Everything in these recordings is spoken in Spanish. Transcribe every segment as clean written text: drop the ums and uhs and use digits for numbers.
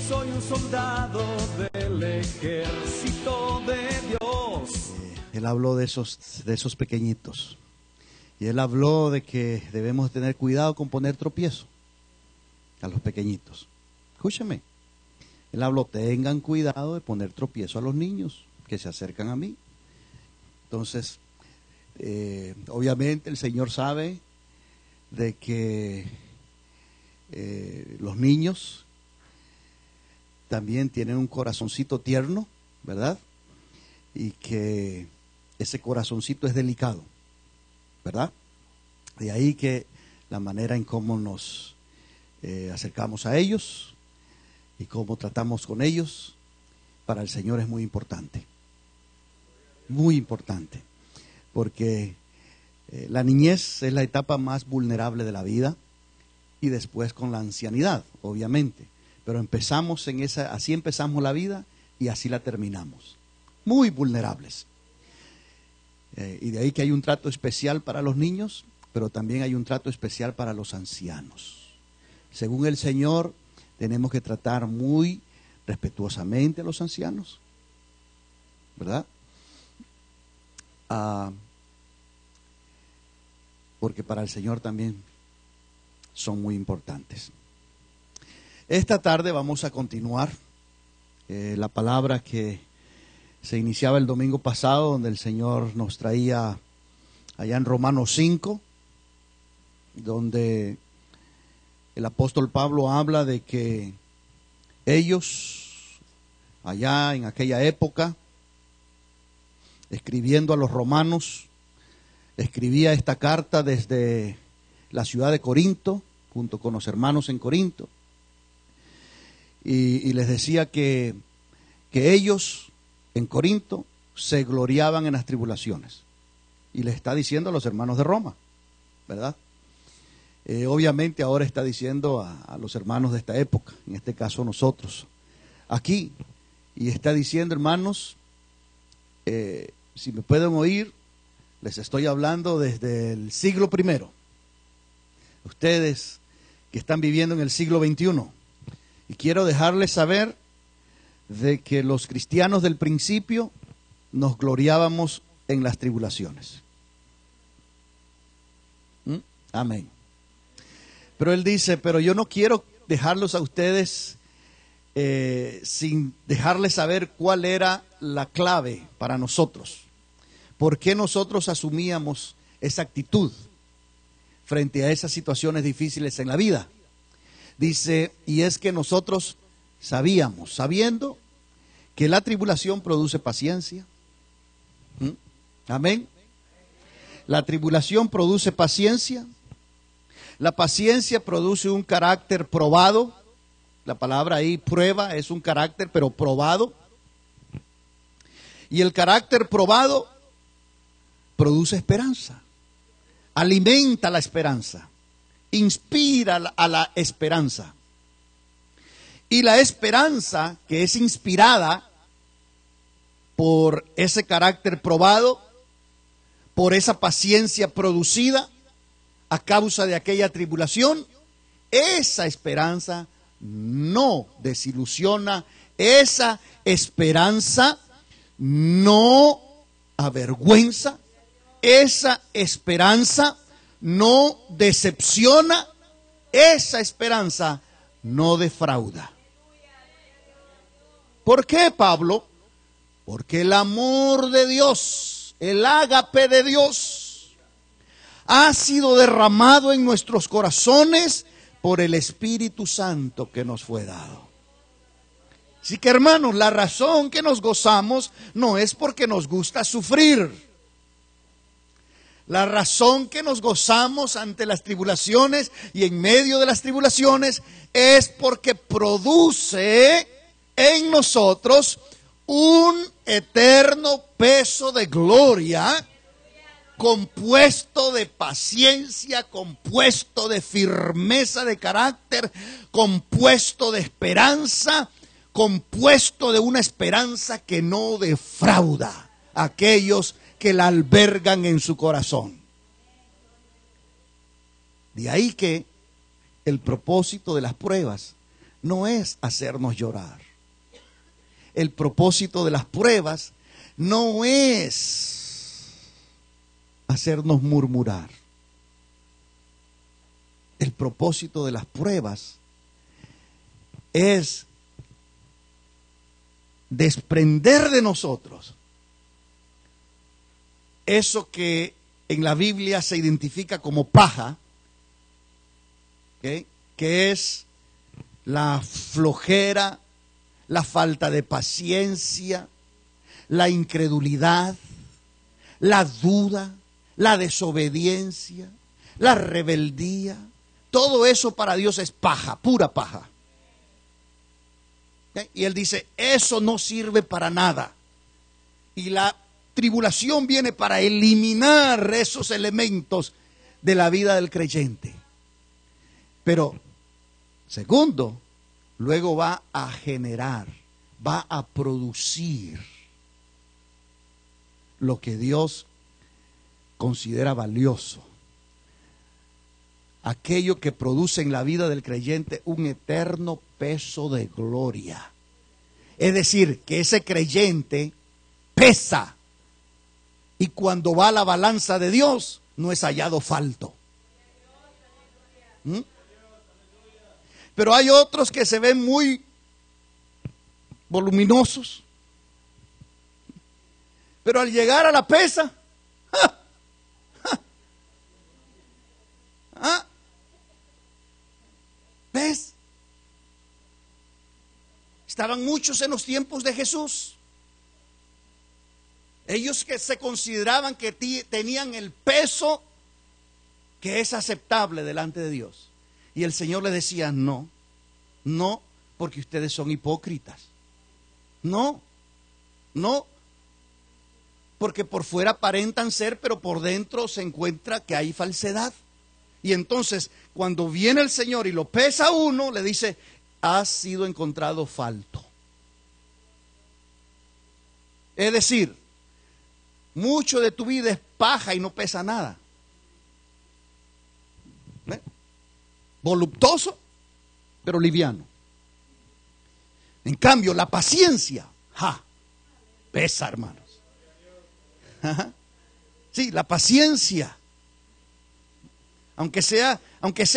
soy un soldado del ejército de Dios. Él habló de esos pequeñitos. Y él habló de que debemos tener cuidado con poner tropiezo a los pequeñitos. Escúcheme. Él habló, tengan cuidado de poner tropiezo a los niños que se acercan a mí. Entonces, obviamente el Señor sabe de que los niños también tienen un corazoncito tierno, ¿verdad? Y que ese corazoncito es delicado, ¿verdad? De ahí que la manera en cómo nos acercamos a ellos y cómo tratamos con ellos, para el Señor es muy importante. Muy importante. Porque la niñez es la etapa más vulnerable de la vida y después con la ancianidad, obviamente. Pero empezamos así empezamos la vida y así la terminamos. Muy vulnerables. Y de ahí que hay un trato especial para los niños, pero también hay un trato especial para los ancianos. Según el Señor, tenemos que tratar muy respetuosamente a los ancianos, ¿verdad? Porque para el Señor también son muy importantes. Esta tarde vamos a continuar la palabra que se iniciaba el domingo pasado, donde el Señor nos traía allá en Romanos 5, donde el apóstol Pablo habla de que ellos, allá en aquella época, escribiendo a los romanos, escribía esta carta desde la ciudad de Corinto, junto con los hermanos en Corinto, y les decía que ellos en Corinto se gloriaban en las tribulaciones, y les está diciendo a los hermanos de Roma, ¿verdad? Obviamente ahora está diciendo a los hermanos de esta época, en este caso nosotros, aquí, y está diciendo, hermanos, si me pueden oír, les estoy hablando desde el siglo I. Ustedes que están viviendo en el siglo XXI. Y quiero dejarles saber de que los cristianos del principio nos gloriábamos en las tribulaciones. Amén. Pero él dice, pero yo no quiero dejarlos a ustedes sin dejarles saber cuál era la clave para nosotros. ¿Por qué nosotros asumíamos esa actitud frente a esas situaciones difíciles en la vida? Dice, y es que nosotros sabiendo que la tribulación produce paciencia. Amén. La tribulación produce paciencia. La paciencia produce un carácter probado. La palabra ahí, prueba, es un carácter, pero probado. Y el carácter probado produce esperanza. Alimenta la esperanza. Inspira a la esperanza. Y la esperanza que es inspirada por ese carácter probado, por esa paciencia producida a causa de aquella tribulación, esa esperanza no desilusiona, esa esperanza no avergüenza, esa esperanza no decepciona, esa esperanza no defrauda. ¿Por qué, Pablo? Porque el amor de Dios, el ágape de Dios, ha sido derramado en nuestros corazones por el Espíritu Santo que nos fue dado. Así que, hermanos, la razón que nos gozamos no es porque nos gusta sufrir. La razón que nos gozamos ante las tribulaciones y en medio de las tribulaciones es porque produce en nosotros un eterno peso de gloria, compuesto de paciencia, compuesto de firmeza de carácter, compuesto de esperanza, compuesto de una esperanza que no defrauda a aquellos que la albergan en su corazón. De ahí que el propósito de las pruebas no es hacernos llorar. El propósito de las pruebas no es hacernos murmurar. El propósito de las pruebas es desprender de nosotros eso que en la Biblia se identifica como paja, ¿okay?, que es la flojera, la falta de paciencia, la incredulidad, la duda, la desobediencia, la rebeldía. Todo eso para Dios es paja, pura paja. ¿Okay? Y Él dice, eso no sirve para nada. Y la tribulación viene para eliminar esos elementos de la vida del creyente. Pero, segundo, luego va a generar, va a producir lo que Dios considera valioso. Aquello que produce en la vida del creyente un eterno peso de gloria. Es decir, que ese creyente pesa. Y cuando va a la balanza de Dios, no es hallado falto. Pero hay otros que se ven muy voluminosos. Pero al llegar a la pesa, ¡ja! ¡Ja! ¿Ah? ¿Ves? Estaban muchos en los tiempos de Jesús. Ellos que se consideraban que tenían el peso que es aceptable delante de Dios. Y el Señor les decía, no, no, porque ustedes son hipócritas. No, no, porque por fuera aparentan ser, pero por dentro se encuentra que hay falsedad. Y entonces, cuando viene el Señor y lo pesa a uno, le dice, has sido encontrado falto. Es decir, mucho de tu vida es paja y no pesa nada. ¿Ve? Voluptuoso, pero liviano. En cambio, la paciencia, pesa, hermanos. Sí, la paciencia. Aunque sea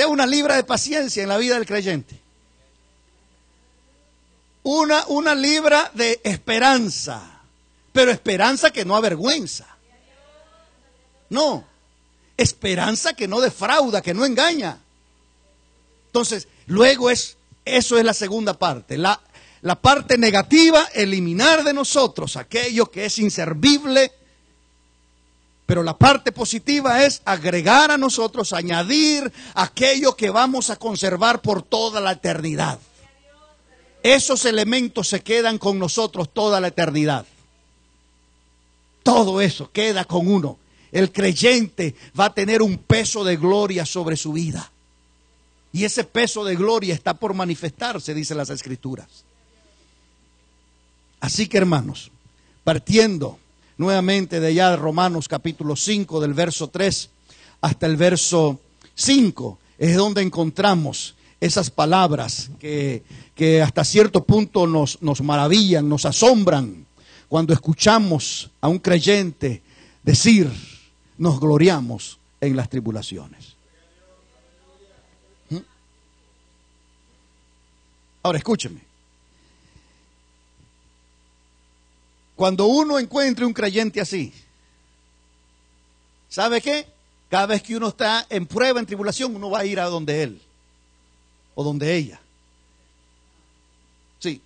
una libra de paciencia en la vida del creyente. Una libra de esperanza. Pero esperanza que no avergüenza. No, esperanza que no defrauda, que no engaña. Entonces, luego eso es la segunda parte. La parte negativa, eliminar de nosotros aquello que es inservible. Pero la parte positiva es agregar a nosotros, añadir aquello que vamos a conservar por toda la eternidad. Esos elementos se quedan con nosotros toda la eternidad. Todo eso queda con uno. El creyente va a tener un peso de gloria sobre su vida. Y ese peso de gloria está por manifestarse, dicen las Escrituras. Así que, hermanos, partiendo nuevamente de allá de Romanos capítulo 5, del verso 3 hasta el verso 5, es donde encontramos esas palabras que hasta cierto punto nos maravillan, nos asombran. Cuando escuchamos a un creyente decir, nos gloriamos en las tribulaciones. Ahora escúcheme. Cuando uno encuentre un creyente así, ¿sabe qué? Cada vez que uno está en prueba, en tribulación, uno va a ir a donde él o donde ella. Sí.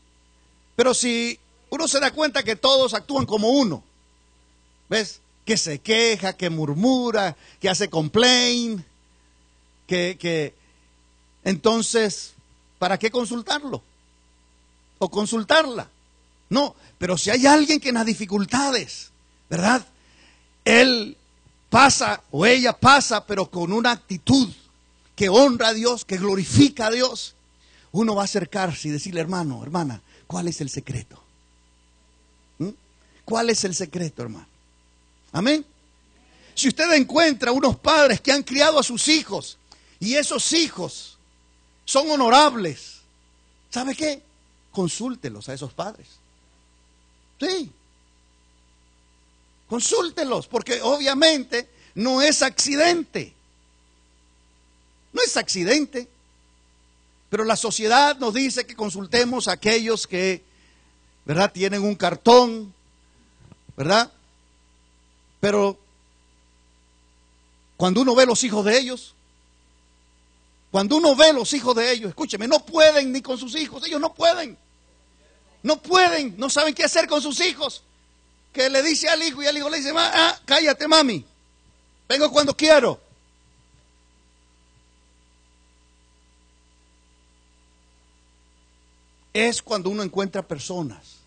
Pero si uno se da cuenta que todos actúan como uno, ¿ves? Que se queja, que murmura, que hace complaint, entonces, ¿para qué consultarlo? O consultarla. No, pero si hay alguien que en las dificultades, ¿verdad? Él pasa o ella pasa, pero con una actitud que honra a Dios, que glorifica a Dios, uno va a acercarse y decirle, hermano, hermana, ¿cuál es el secreto? ¿Cuál es el secreto, hermano? Amén. Si usted encuentra unos padres que han criado a sus hijos y esos hijos son honorables, ¿sabe qué? Consúltelos a esos padres. Sí. Consúltelos, porque obviamente no es accidente. No es accidente. Pero la sociedad nos dice que consultemos a aquellos que, ¿verdad?, tienen un cartón, ¿verdad? Pero cuando uno ve los hijos de ellos, escúcheme, no pueden ni con sus hijos, ellos no pueden, no saben qué hacer con sus hijos. Que le dice al hijo y el hijo le dice, cállate mami, vengo cuando quiero. Es cuando uno encuentra personas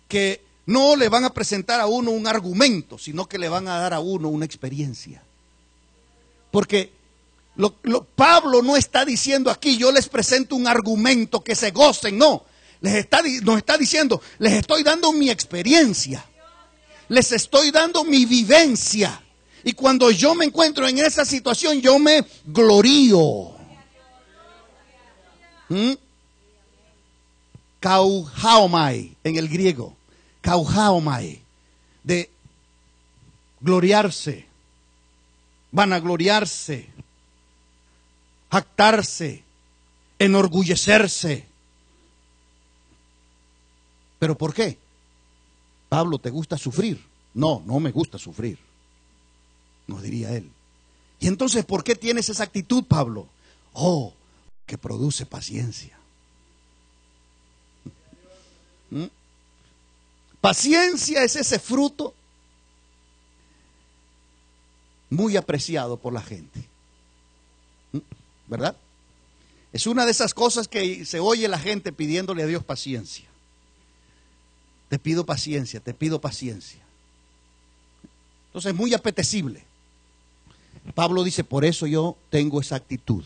que no le van a presentar a uno un argumento, sino que le van a dar a uno una experiencia. Porque Pablo no está diciendo aquí, yo les presento un argumento que se gocen, no. Nos está diciendo, les estoy dando mi experiencia, les estoy dando mi vivencia. Y cuando yo me encuentro en esa situación, yo me glorío. Kauhaomai en el griego, kauhaomai, de gloriarse, vanagloriarse, jactarse, enorgullecerse. ¿Pero por qué? Pablo, ¿te gusta sufrir? No, no me gusta sufrir, nos diría él. Y entonces, ¿por qué tienes esa actitud, Pablo? Oh, que produce paciencia. Paciencia es ese fruto muy apreciado por la gente, ¿verdad? Es una de esas cosas que se oye la gente pidiéndole a Dios paciencia. Te pido paciencia, te pido paciencia. Entonces es muy apetecible. Pablo dice, por eso yo tengo esa actitud.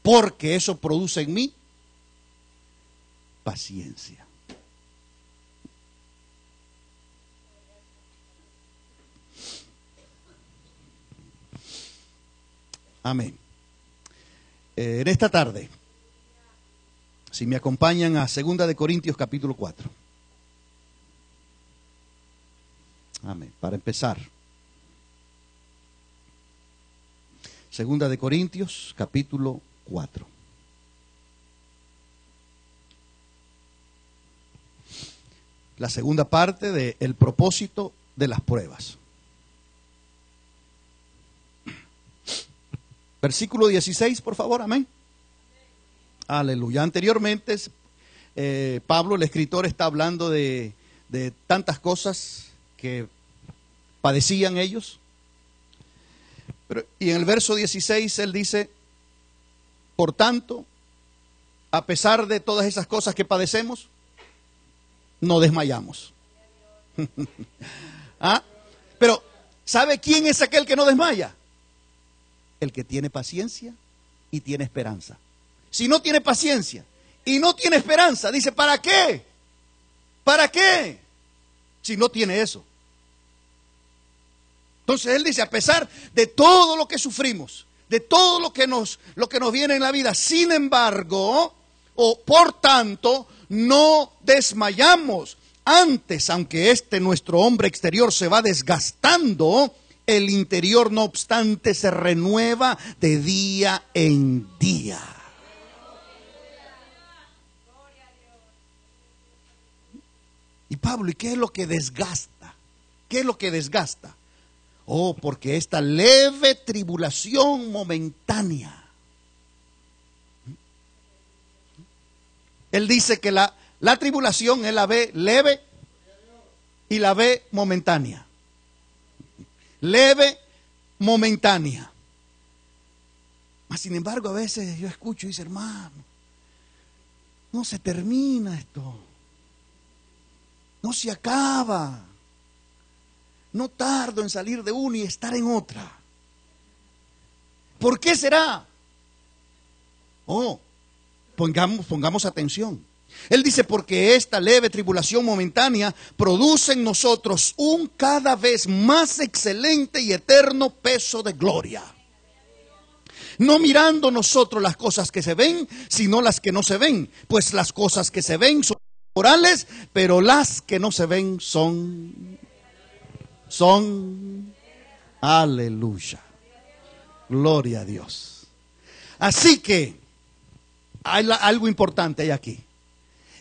Porque eso produce en mí paciencia. Amén. En esta tarde, si me acompañan a 2 de Corintios capítulo 4. Amén. Para empezar. 2 de Corintios capítulo 4. La segunda parte del propósito de las pruebas. Versículo 16, por favor, amén. Aleluya. Anteriormente, Pablo, el escritor, está hablando de tantas cosas que padecían ellos. Y en el verso 16 él dice, por tanto, a pesar de todas esas cosas que padecemos, no desmayamos. Pero, ¿sabe quién es aquel que no desmaya? El que tiene paciencia y tiene esperanza. Si no tiene paciencia y no tiene esperanza, dice, ¿para qué? ¿Para qué? Si no tiene eso. Entonces él dice, a pesar de todo lo que sufrimos, de todo lo que nos viene en la vida, sin embargo, o por tanto, no desmayamos. Antes, aunque nuestro hombre exterior se va desgastando, el interior, no obstante, se renueva de día en día. Y Pablo, ¿y qué es lo que desgasta? ¿Qué es lo que desgasta? Oh, porque esta leve tribulación momentánea. Él dice que la tribulación él la ve leve y la ve momentánea. Leve, momentánea. Mas sin embargo, a veces yo escucho y dice, hermano, no se termina esto. No se acaba. No tardo en salir de una y estar en otra. ¿Por qué será? Oh, pongamos atención. Él dice, porque esta leve tribulación momentánea produce en nosotros un cada vez más excelente y eterno peso de gloria. No mirando nosotros las cosas que se ven, sino las que no se ven. Pues las cosas que se ven son temporales, pero las que no se ven son, aleluya. Gloria a Dios. Así que hay algo importante hay aquí.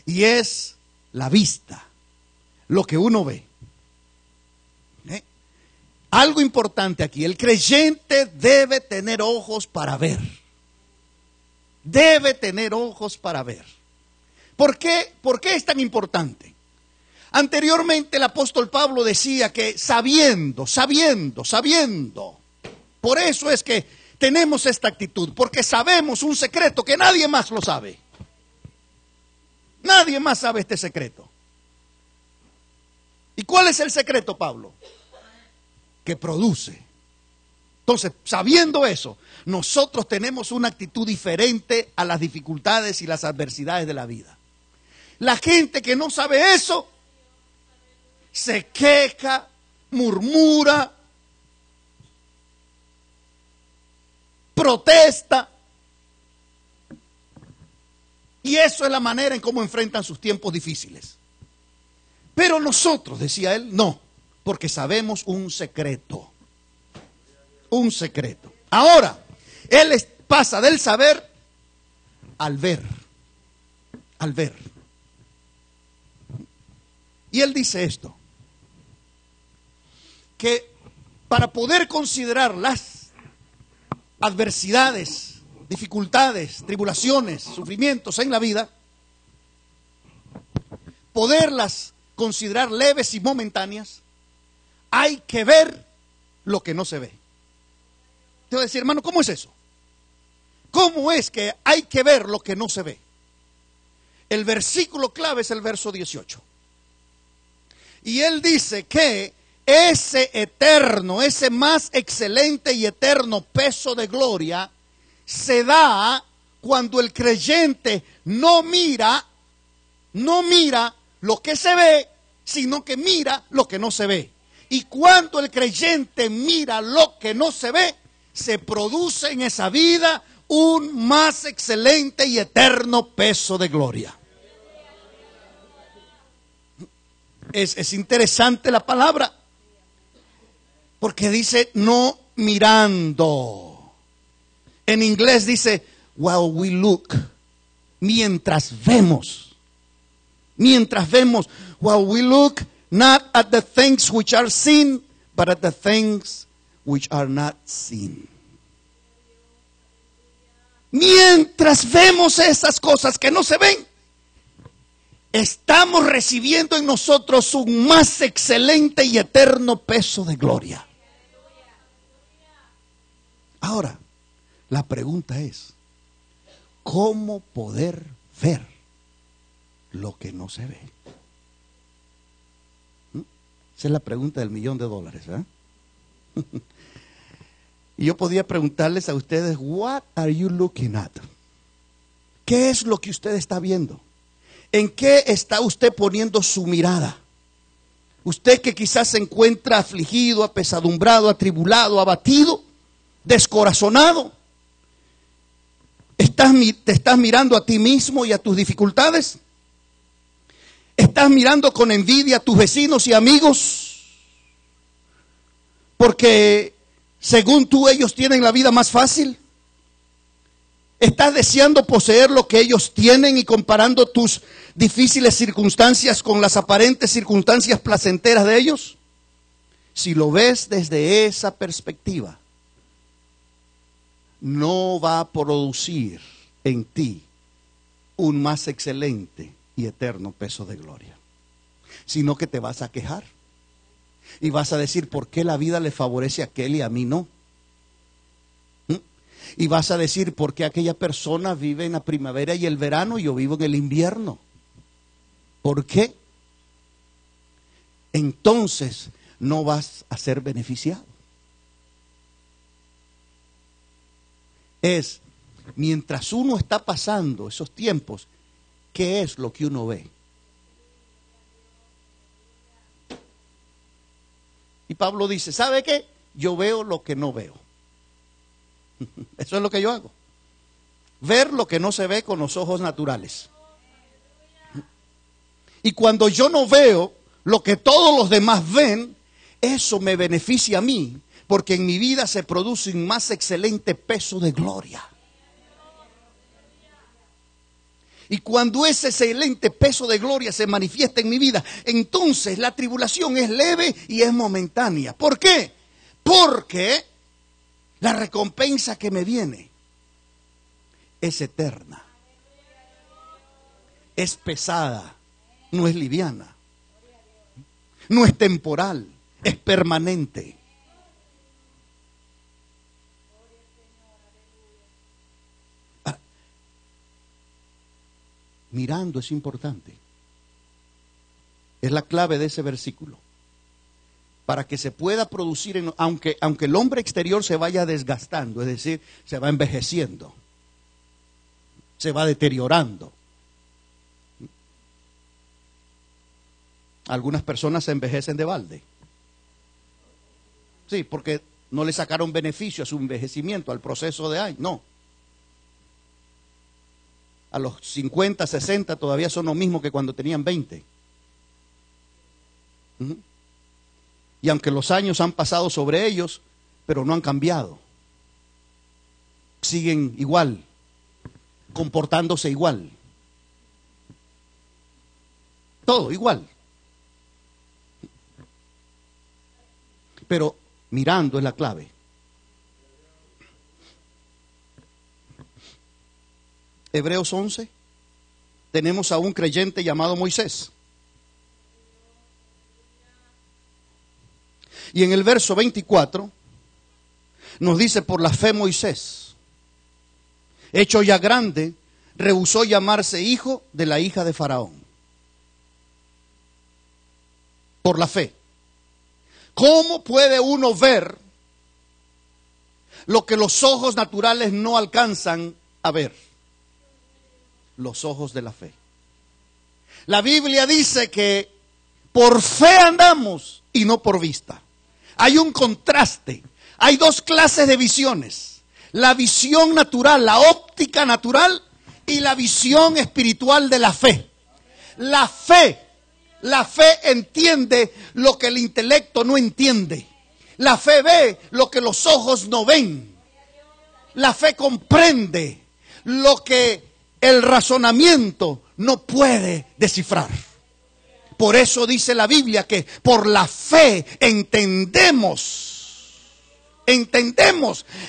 Y es la vista, lo que uno ve. Algo importante aquí, el creyente debe tener ojos para ver. Debe tener ojos para ver. ¿Por qué es tan importante? Anteriormente el apóstol Pablo decía que sabiendo. Por eso es que tenemos esta actitud, porque sabemos un secreto que nadie más lo sabe. Nadie más sabe este secreto. ¿Y cuál es el secreto, Pablo? Que produce. Entonces, sabiendo eso, nosotros tenemos una actitud diferente a las dificultades y las adversidades de la vida. La gente que no sabe eso, se queja, murmura, protesta. Y eso es la manera en cómo enfrentan sus tiempos difíciles. Pero nosotros, decía él, no, porque sabemos un secreto. Un secreto. Ahora, él pasa del saber al ver. Al ver. Y él dice esto, que para poder considerar las adversidades, dificultades, tribulaciones, sufrimientos en la vida, poderlas considerar leves y momentáneas, hay que ver lo que no se ve. Te voy a decir, hermano, ¿cómo es eso? ¿Cómo es que hay que ver lo que no se ve? El versículo clave es el verso 18. Y él dice que ese eterno, ese más excelente y eterno peso de gloria se da cuando el creyente no mira lo que se ve, sino que mira lo que no se ve. Y cuando el creyente mira lo que no se ve, se produce en esa vida un más excelente y eterno peso de gloria. Es interesante la palabra, porque dice no mirando. En inglés dice while we look, mientras vemos. Mientras vemos, while we look not at the things which are seen, but at the things which are not seen. Mientras vemos esas cosas que no se ven, estamos recibiendo en nosotros un más excelente y eterno peso de gloria. Ahora, la pregunta es, ¿cómo poder ver lo que no se ve? Esa es la pregunta del $1.000.000, ¿verdad? Y yo podía preguntarles a ustedes, what are you looking at? ¿Qué es lo que usted está viendo? ¿En qué está usted poniendo su mirada? Usted que quizás se encuentra afligido, apesadumbrado, atribulado, abatido, descorazonado. ¿Te estás mirando a ti mismo y a tus dificultades? ¿Estás mirando con envidia a tus vecinos y amigos? Porque según tú ellos tienen la vida más fácil. ¿Estás deseando poseer lo que ellos tienen y comparando tus difíciles circunstancias con las aparentes circunstancias placenteras de ellos? Si lo ves desde esa perspectiva, no va a producir en ti un más excelente y eterno peso de gloria, sino que te vas a quejar y vas a decir, ¿por qué la vida le favorece a aquel y a mí no? Y vas a decir, ¿por qué aquella persona vive en la primavera y el verano y yo vivo en el invierno? ¿Por qué? Entonces no vas a ser beneficiado. Es, mientras uno está pasando esos tiempos, ¿qué es lo que uno ve? Y Pablo dice, ¿sabe qué? Yo veo lo que no veo. Eso es lo que yo hago. Ver lo que no se ve con los ojos naturales. Y cuando yo no veo lo que todos los demás ven, eso me beneficia a mí, porque en mi vida se produce un más excelente peso de gloria. Y cuando ese excelente peso de gloria se manifiesta en mi vida, entonces la tribulación es leve y es momentánea. ¿Por qué? Porque la recompensa que me viene es eterna, es pesada, no es liviana, no es temporal, es permanente. Mirando es importante. Es la clave de ese versículo. Para que se pueda producir, aunque el hombre exterior se vaya desgastando, es decir, se va envejeciendo, se va deteriorando. Algunas personas se envejecen de balde. Sí, porque no le sacaron beneficio a su envejecimiento, al proceso de años. No. A los 50, 60 todavía son lo mismo que cuando tenían 20. Y aunque los años han pasado sobre ellos, pero no han cambiado. Siguen igual, comportándose igual. Todo igual. Pero mirando es la clave. Hebreos 11, tenemos a un creyente llamado Moisés. Y en el verso 24 nos dice: por la fe Moisés, hecho ya grande, rehusó llamarse hijo de la hija de Faraón. Por la fe. ¿Cómo puede uno ver lo que los ojos naturales no alcanzan a ver? Los ojos de la fe. La Biblia dice que por fe andamos y no por vista. Hay un contraste. Hay dos clases de visiones: la visión natural, la óptica natural, y la visión espiritual de la fe. La fe entiende lo que el intelecto no entiende. La fe ve lo que los ojos no ven. La fe comprende lo que el razonamiento no puede descifrar. Por eso dice la Biblia que por la fe entendemos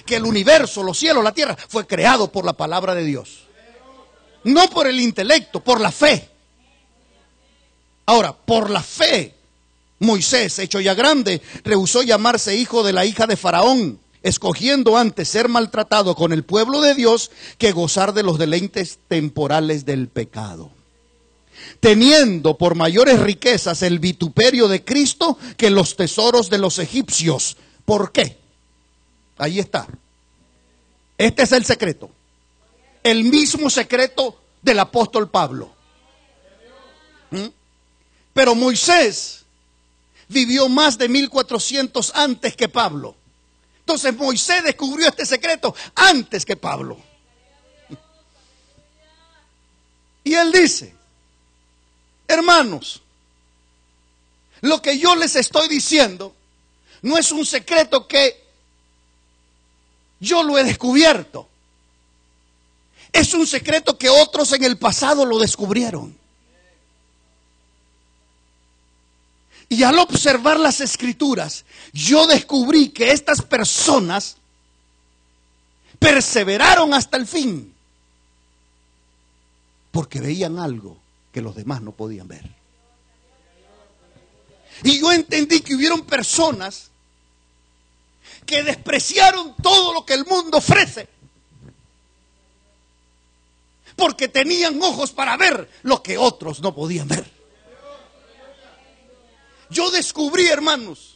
que el universo, los cielos, la tierra fue creado por la palabra de Dios. No por el intelecto, por la fe. Ahora, por la fe, Moisés, hecho ya grande, rehusó llamarse hijo de la hija de Faraón, escogiendo antes ser maltratado con el pueblo de Dios que gozar de los deleites temporales del pecado, teniendo por mayores riquezas el vituperio de Cristo que los tesoros de los egipcios. ¿Por qué? Ahí está. Este es el secreto. El mismo secreto del apóstol Pablo. Pero Moisés vivió más de 1400 antes que Pablo. Entonces Moisés descubrió este secreto antes que Pablo. Y él dice: hermanos, lo que yo les estoy diciendo no es un secreto que yo lo he descubierto. Es un secreto que otros en el pasado lo descubrieron. Y al observar las escrituras, yo descubrí que estas personas perseveraron hasta el fin, porque veían algo que los demás no podían ver. Y yo entendí que hubieron personas que despreciaron todo lo que el mundo ofrece, porque tenían ojos para ver lo que otros no podían ver. Yo descubrí, hermanos,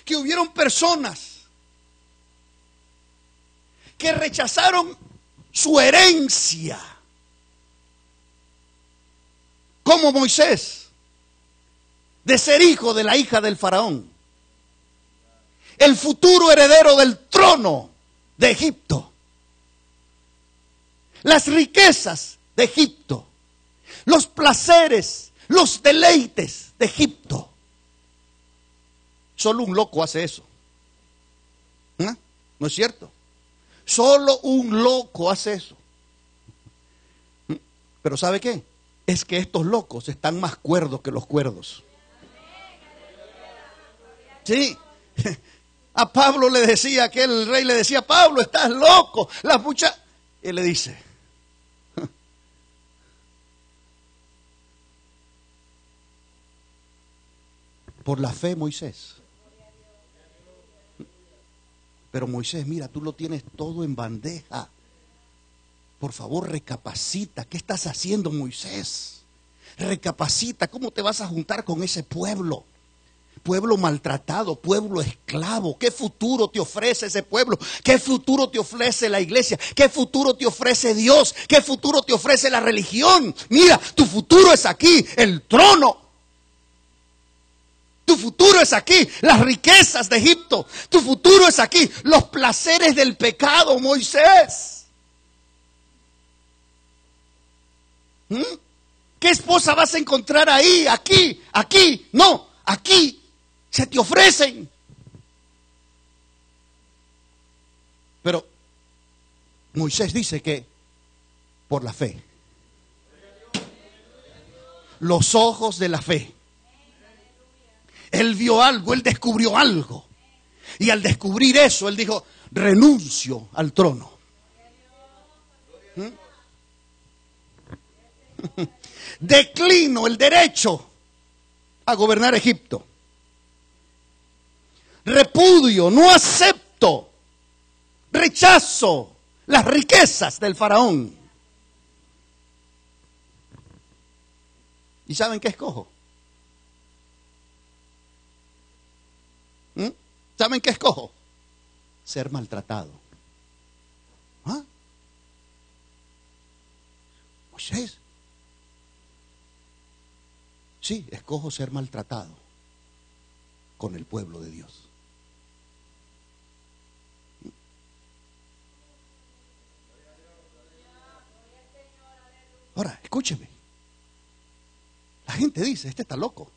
que hubieron personas que rechazaron su herencia, como Moisés, de ser hijo de la hija del faraón. el futuro heredero del trono de Egipto. Las riquezas de Egipto, los placeres, los deleites de Egipto. Solo un loco hace eso. ¿No? ¿No es cierto? Solo un loco hace eso. Pero ¿sabe qué? Es que estos locos están más cuerdos que los cuerdos. Sí. A Pablo le decía, aquel rey le decía, Pablo, estás loco. La mucha... Y le dice, por la fe, Moisés. Pero Moisés, mira, tú lo tienes todo en bandeja. Por favor, recapacita. ¿Qué estás haciendo, Moisés? Recapacita. ¿Cómo te vas a juntar con ese pueblo? Pueblo maltratado, pueblo esclavo. ¿Qué futuro te ofrece ese pueblo? ¿Qué futuro te ofrece la iglesia? ¿Qué futuro te ofrece Dios? ¿Qué futuro te ofrece la religión? Mira, tu futuro es aquí, el trono. Tu futuro es aquí, las riquezas de Egipto. Tu futuro es aquí, los placeres del pecado, Moisés. ¿Qué esposa vas a encontrar ahí, aquí, aquí? No, aquí se te ofrecen. Pero Moisés dice que por la fe, los ojos de la fe. Él vio algo, él descubrió algo. Y al descubrir eso, él dijo, renuncio al trono. Declino el derecho a gobernar Egipto. Repudio, no acepto, rechazo las riquezas del faraón. ¿Y saben qué escojo? ¿Saben qué escojo? Ser maltratado. ¿Ah? Moisés. Sí, escojo ser maltratado con el pueblo de Dios. Ahora, escúcheme. La gente dice, este está loco.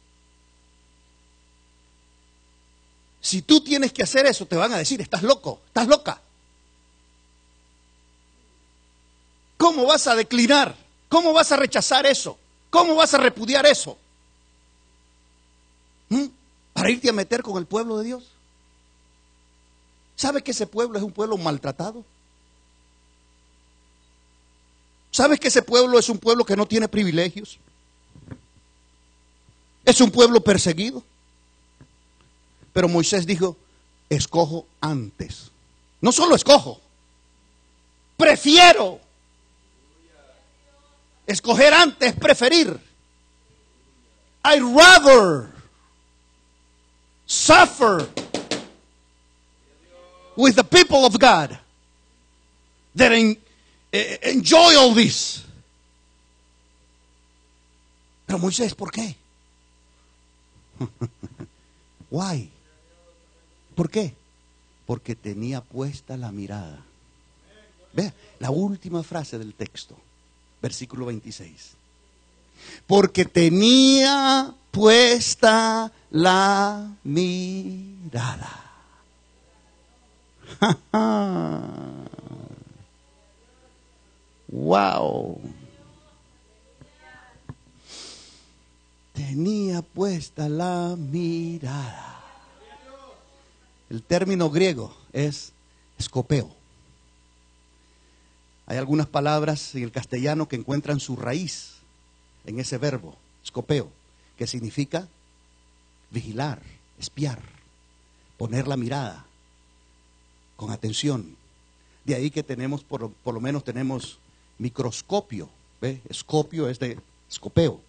Si tú tienes que hacer eso, te van a decir, estás loco, estás loca. ¿Cómo vas a declinar? ¿Cómo vas a rechazar eso? ¿Cómo vas a repudiar eso? ¿Para irte a meter con el pueblo de Dios? ¿Sabes que ese pueblo es un pueblo maltratado? ¿Sabes que ese pueblo es un pueblo que no tiene privilegios? Es un pueblo perseguido. Pero Moisés dijo, escojo antes. No solo escojo, prefiero. Escoger antes, preferir. I'd rather suffer with the people of God than enjoy all this. Pero Moisés, ¿por qué? Why? ¿Por qué? Porque tenía puesta la mirada. Vea, la última frase del texto, versículo 26. Porque tenía puesta la mirada. Wow. Tenía puesta la mirada. El término griego es escopeo. Hay algunas palabras en el castellano que encuentran su raíz en ese verbo, escopeo, que significa vigilar, espiar, poner la mirada con atención. De ahí que tenemos, por lo menos tenemos microscopio. ¿Ve? Escopio es de escopeo.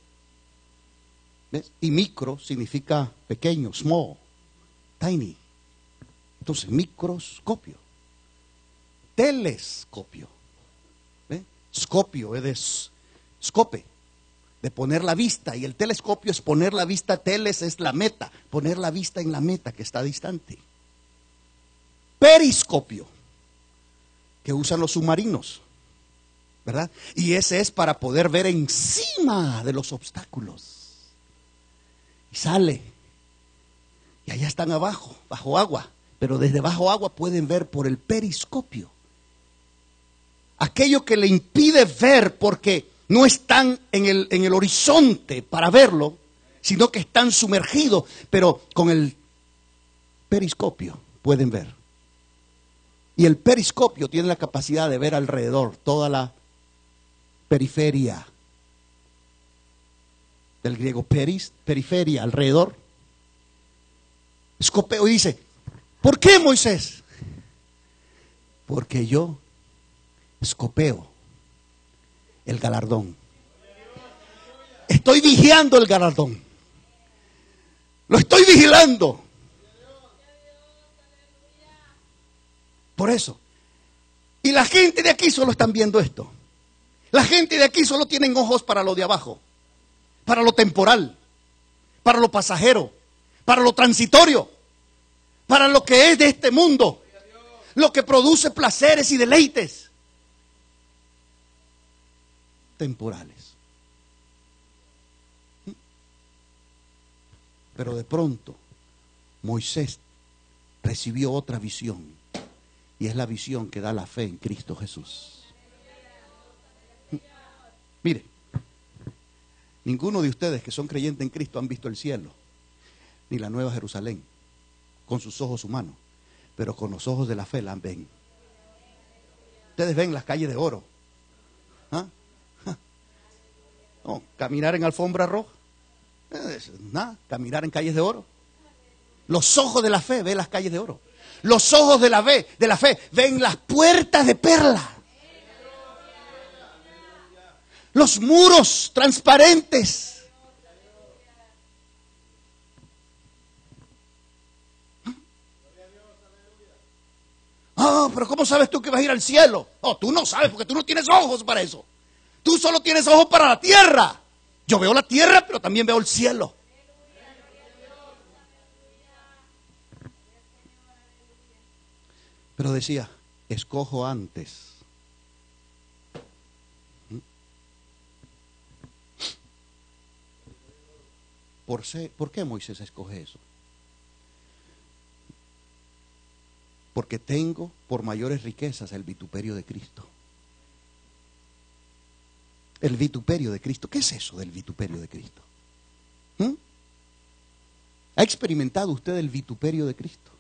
¿Ves? Y micro significa pequeño, small, tiny. Entonces, microscopio. Telescopio. ¿Ve? Scopio es de scope, de poner la vista. Y el telescopio es poner la vista, teles es la meta, poner la vista en la meta que está distante. periscopio que usan los submarinos, ¿verdad? Y ese es para poder ver encima de los obstáculos. Y sale. Y allá están abajo, bajo agua. Pero desde bajo agua pueden ver por el periscopio. Aquello que le impide ver porque no están en el horizonte para verlo, sino que están sumergidos, pero con el periscopio pueden ver. Y el periscopio tiene la capacidad de ver alrededor toda la periferia. Del griego periferia, alrededor. Escopeo y dice, ¿por qué, Moisés? Porque yo escopeo el galardón. Estoy vigiando el galardón. Lo estoy vigilando. Por eso. Y la gente de aquí solo están viendo esto. La gente de aquí solo tienen ojos para lo de abajo, para lo temporal, para lo pasajero, para lo transitorio, para lo que es de este mundo, lo que produce placeres y deleites temporales. Pero de pronto Moisés recibió otra visión, y es la visión que da la fe en Cristo Jesús. Mire, ninguno de ustedes que son creyentes en Cristo han visto el cielo, ni la Nueva Jerusalén, con sus ojos humanos, pero con los ojos de la fe la ven. Ustedes ven las calles de oro. ¿Ah? No, caminar en alfombra roja. Nada, caminar en calles de oro. Los ojos de la fe ven las calles de oro. Los ojos de la fe ven las puertas de perla. Los muros transparentes. Ah, pero ¿cómo sabes tú que vas a ir al cielo? Oh, tú no sabes porque tú no tienes ojos para eso. Tú solo tienes ojos para la tierra. Yo veo la tierra, pero también veo el cielo. Pero decía, escojo antes. ¿Por qué Moisés escoge eso? Porque tengo por mayores riquezas el vituperio de Cristo. El vituperio de Cristo. ¿Qué es eso del vituperio de Cristo? ¿Ha experimentado usted el vituperio de Cristo?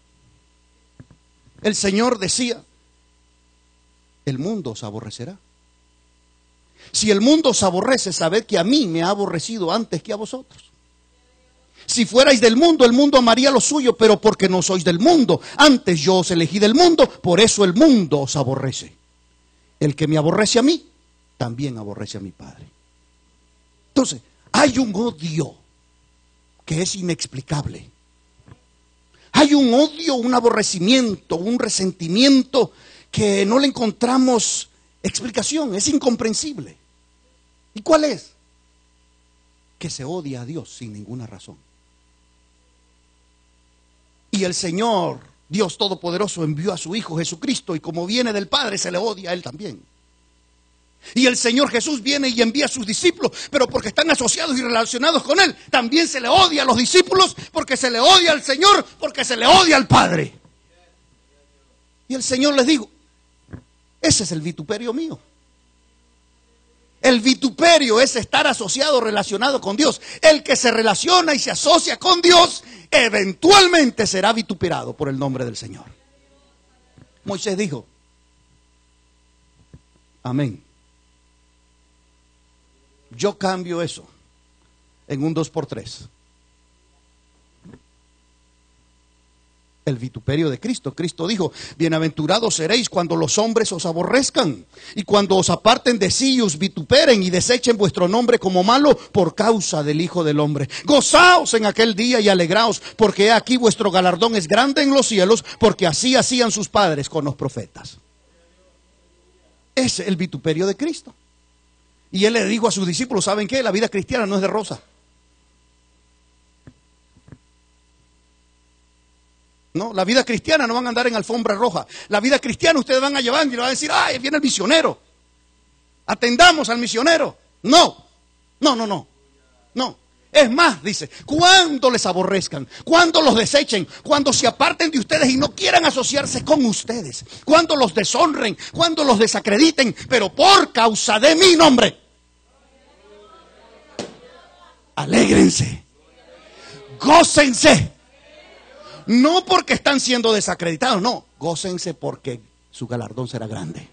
El Señor decía, el mundo os aborrecerá. Si el mundo os aborrece, sabed que a mí me ha aborrecido antes que a vosotros. Si fuerais del mundo, el mundo amaría lo suyo, pero porque no sois del mundo, antes yo os elegí del mundo, por eso el mundo os aborrece. El que me aborrece a mí, también aborrece a mi Padre. Entonces, hay un odio que es inexplicable. Hay un odio, un aborrecimiento, un resentimiento que no le encontramos explicación, es incomprensible. ¿Y cuál es? Que se odia a Dios sin ninguna razón. Y el Señor, Dios Todopoderoso, envió a su Hijo Jesucristo, y como viene del Padre, se le odia a Él también. Y el Señor Jesús viene y envía a sus discípulos, pero porque están asociados y relacionados con Él, también se le odia a los discípulos, porque se le odia al Señor, porque se le odia al Padre. Y el Señor les dijo, ese es el vituperio mío. El vituperio es estar asociado, relacionado con Dios. El que se relaciona y se asocia con Dios, eventualmente será vituperado por el nombre del Señor. Moisés dijo, amén. Yo cambio eso en un 2x3. El vituperio de Cristo. Cristo dijo, bienaventurados seréis cuando los hombres os aborrezcan y cuando os aparten de sí y os vituperen y desechen vuestro nombre como malo por causa del Hijo del Hombre. Gozaos en aquel día y alegraos, porque he aquí vuestro galardón es grande en los cielos, porque así hacían sus padres con los profetas. Es el vituperio de Cristo. Y Él le dijo a sus discípulos, ¿saben qué? La vida cristiana no es de rosa. No, la vida cristiana no van a andar en alfombra roja. La vida cristiana ustedes van a llevar y le van a decir, ay, viene el misionero. Atendamos al misionero. No, no, no, no, no. Es más, dice, cuando les aborrezcan, cuando los desechen, cuando se aparten de ustedes y no quieran asociarse con ustedes, cuando los deshonren, cuando los desacrediten, pero por causa de mi nombre, alégrense, gócense. No porque están siendo desacreditados, no, gócense porque su galardón será grande.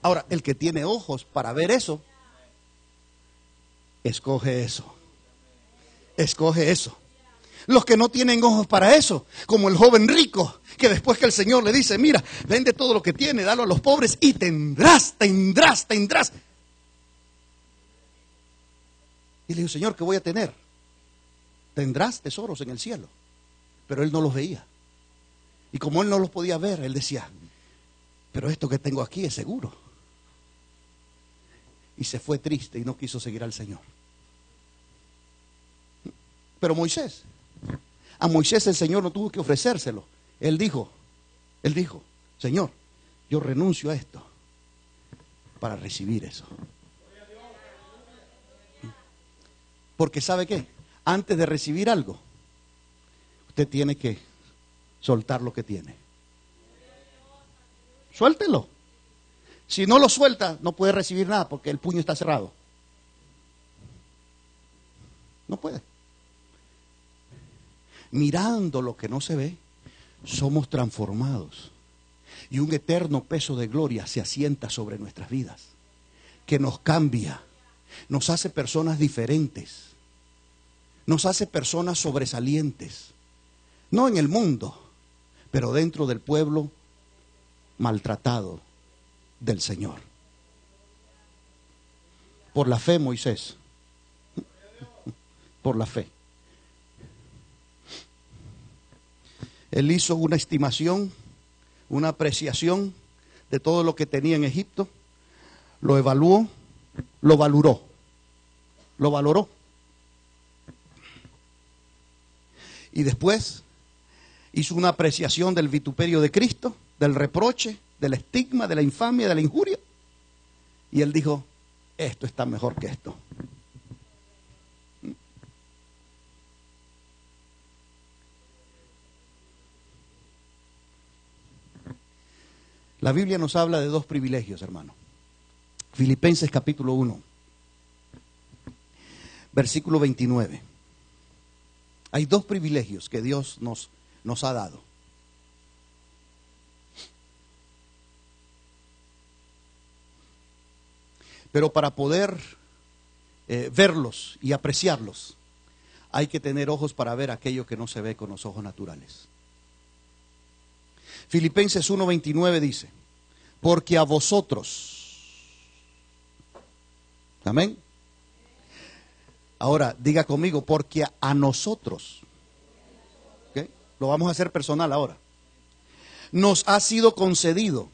Ahora, el que tiene ojos para ver eso, escoge eso. Escoge eso. Los que no tienen ojos para eso, como el joven rico, que después que el Señor le dice, mira, vende todo lo que tiene, dalo a los pobres y tendrás. Y le dijo, Señor, ¿qué voy a tener? Tendrás tesoros en el cielo. Pero él no los veía. Y como él no los podía ver, él decía, pero esto que tengo aquí es seguro. Y se fue triste y no quiso seguir al Señor. Pero Moisés, a Moisés el Señor no tuvo que ofrecérselo. Él dijo, Señor, yo renuncio a esto para recibir eso. Porque ¿sabe qué? Antes de recibir algo, usted tiene que soltar lo que tiene. Suéltelo. Si no lo suelta, no puede recibir nada porque el puño está cerrado. No puede. Mirando lo que no se ve, somos transformados. Y un eterno peso de gloria se asienta sobre nuestras vidas, que nos cambia, nos hace personas diferentes, nos hace personas sobresalientes. No en el mundo, pero dentro del pueblo maltratado del Señor. Por la fe, Moisés. Por la fe. Él hizo una estimación, una apreciación de todo lo que tenía en Egipto. Lo evaluó, lo valoró. Lo valoró. Y después hizo una apreciación del vituperio de Cristo, del reproche, del estigma, de la infamia, de la injuria. Y él dijo, esto está mejor que esto. La Biblia nos habla de dos privilegios, hermano. Filipenses capítulo 1, versículo 29. Hay dos privilegios que Dios nos ha dado. Pero para poder verlos y apreciarlos, hay que tener ojos para ver aquello que no se ve con los ojos naturales. Filipenses 1:29 dice, porque a vosotros, amén. Ahora diga conmigo, porque a nosotros, ¿okay? Lo vamos a hacer personal ahora, nos ha sido concedido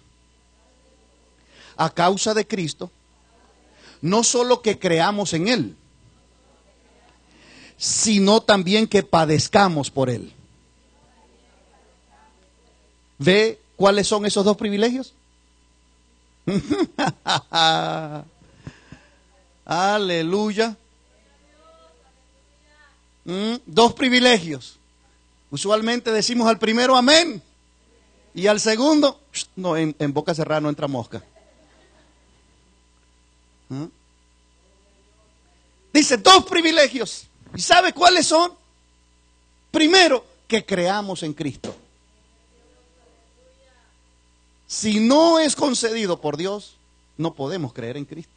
a causa de Cristo, no solo que creamos en Él, sino también que padezcamos por Él. ¿Ve cuáles son esos dos privilegios? Aleluya. Dos privilegios. Usualmente decimos al primero amén y al segundo, no, en boca cerrada no entra mosca. Dice dos privilegios. ¿Y sabe cuáles son? Primero, que creamos en Cristo. Si no es concedido por Dios, no podemos creer en Cristo.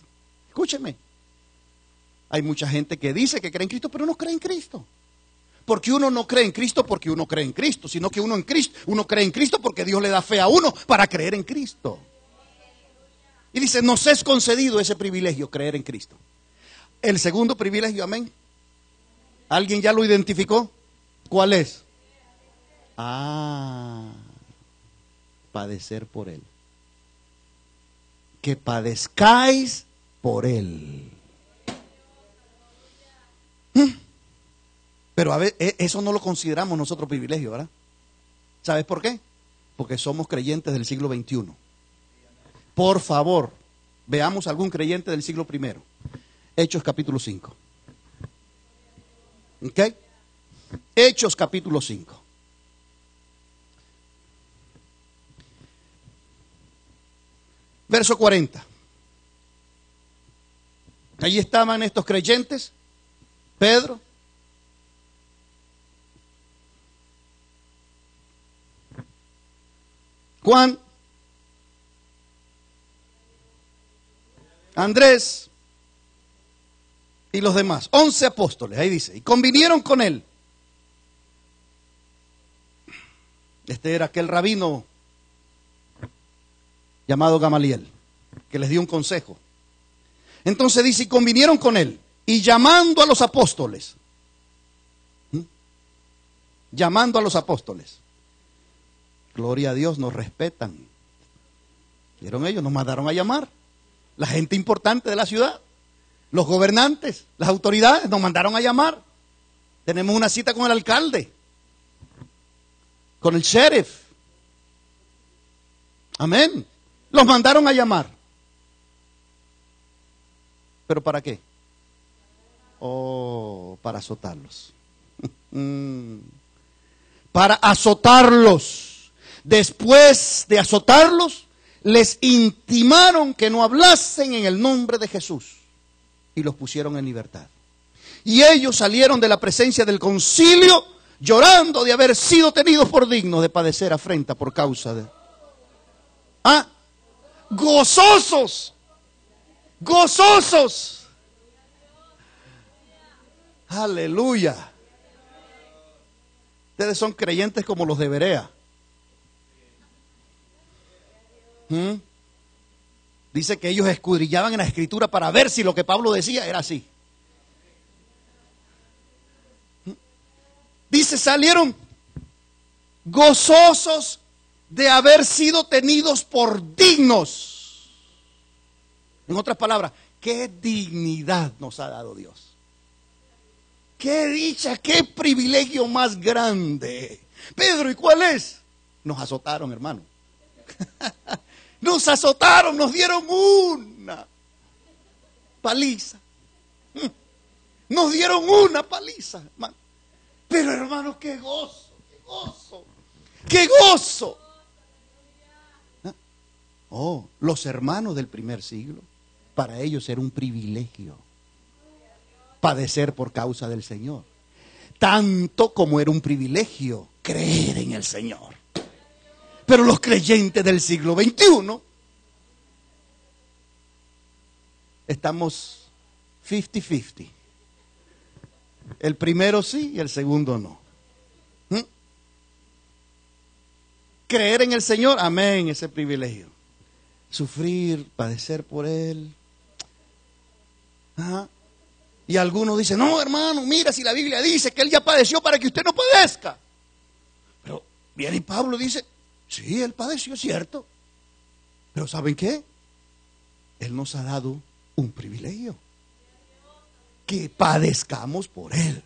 Escúcheme. Hay mucha gente que dice que cree en Cristo, pero no cree en Cristo. Porque uno no cree en Cristo porque uno cree en Cristo, sino que uno cree en Cristo porque Dios le da fe a uno para creer en Cristo. Y dice, nos es concedido ese privilegio, creer en Cristo. El segundo privilegio, amén. ¿Alguien ya lo identificó? ¿Cuál es? Padecer por Él. Que padezcáis por Él. Pero a ver, eso no lo consideramos nosotros privilegio, ¿verdad? ¿Sabes por qué? Porque somos creyentes del siglo XXI. Por favor, veamos algún creyente del siglo I. Hechos capítulo 5. ¿Ok? Hechos capítulo 5. Verso 40. Allí estaban estos creyentes, Pedro, Juan, Andrés y los demás, 11 apóstoles, ahí dice, y convinieron con él. Este era aquel rabino llamado Gamaliel, que les dio un consejo. Entonces dice, y convinieron con él, y llamando a los apóstoles, llamando a los apóstoles, gloria a Dios, nos respetan. ¿Vieron ellos? Nos mandaron a llamar. La gente importante de la ciudad, los gobernantes, las autoridades, nos mandaron a llamar. Tenemos una cita con el alcalde, con el sheriff. Amén. Los mandaron a llamar. ¿Pero para qué? Oh, para azotarlos. Para azotarlos. Después de azotarlos, les intimaron que no hablasen en el nombre de Jesús. Y los pusieron en libertad. Y ellos salieron de la presencia del concilio llorando de haber sido tenidos por dignos de padecer afrenta por causa de... gozosos. Gozosos. Aleluya. Ustedes son creyentes como los de Berea. Dice que ellos escudrillaban en la escritura para ver si lo que Pablo decía era así. Dice, salieron gozosos de haber sido tenidos por dignos. En otras palabras, qué dignidad nos ha dado Dios. Qué dicha, qué privilegio más grande. Pedro, ¿y cuál es? Nos azotaron, hermano. Nos azotaron, nos dieron una paliza. Nos dieron una paliza, hermano. Pero, hermano, qué gozo, qué gozo, qué gozo. Oh, los hermanos del primer siglo, para ellos era un privilegio padecer por causa del Señor. Tanto como era un privilegio creer en el Señor. Pero los creyentes del siglo XXI estamos 50-50. El primero sí y el segundo no. Creer en el Señor, amén, ese privilegio. Sufrir, padecer por Él. Y algunos dicen, no, hermano, mira si la Biblia dice que Él ya padeció para que usted no padezca. Pero viene Pablo y dice, sí, Él padeció, es cierto. Pero ¿saben qué? Él nos ha dado un privilegio. Que padezcamos por Él.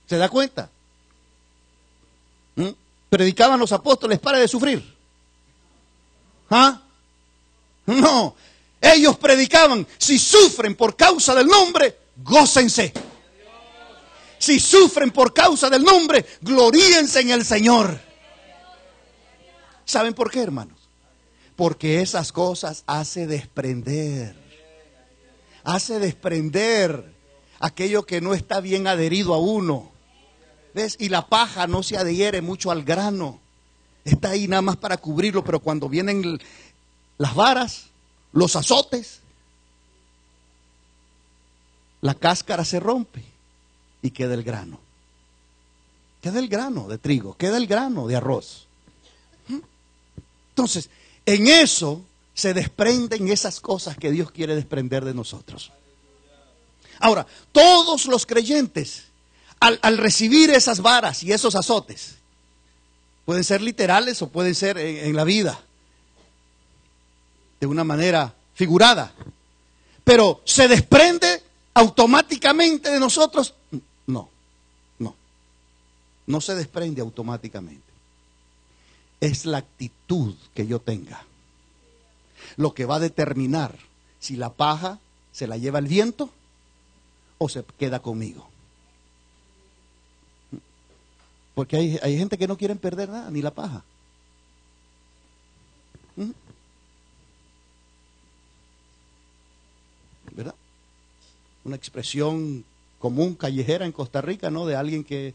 ¿Se da cuenta? ¿Predicaban los apóstoles para de sufrir? No. Ellos predicaban, si sufren por causa del nombre, gócense. Si sufren por causa del nombre, gloríense en el Señor. ¿Saben por qué, hermanos? Porque esas cosas hace desprender aquello que no está bien adherido a uno. ¿Ves? Y la paja no se adhiere mucho al grano. Está ahí nada más para cubrirlo, pero cuando vienen las varas, los azotes, la cáscara se rompe y queda el grano. Queda el grano de trigo, queda el grano de arroz. Entonces, en eso se desprenden esas cosas que Dios quiere desprender de nosotros. Ahora, todos los creyentes, al recibir esas varas y esos azotes, pueden ser literales o pueden ser en la vida, de una manera figurada, pero se desprende automáticamente de nosotros. No, no. No se desprende automáticamente. Es la actitud que yo tenga lo que va a determinar si la paja se la lleva el viento o se queda conmigo. Porque hay gente que no quiere perder nada, ni la paja. ¿Verdad? Una expresión común, callejera en Costa Rica, ¿no? De alguien que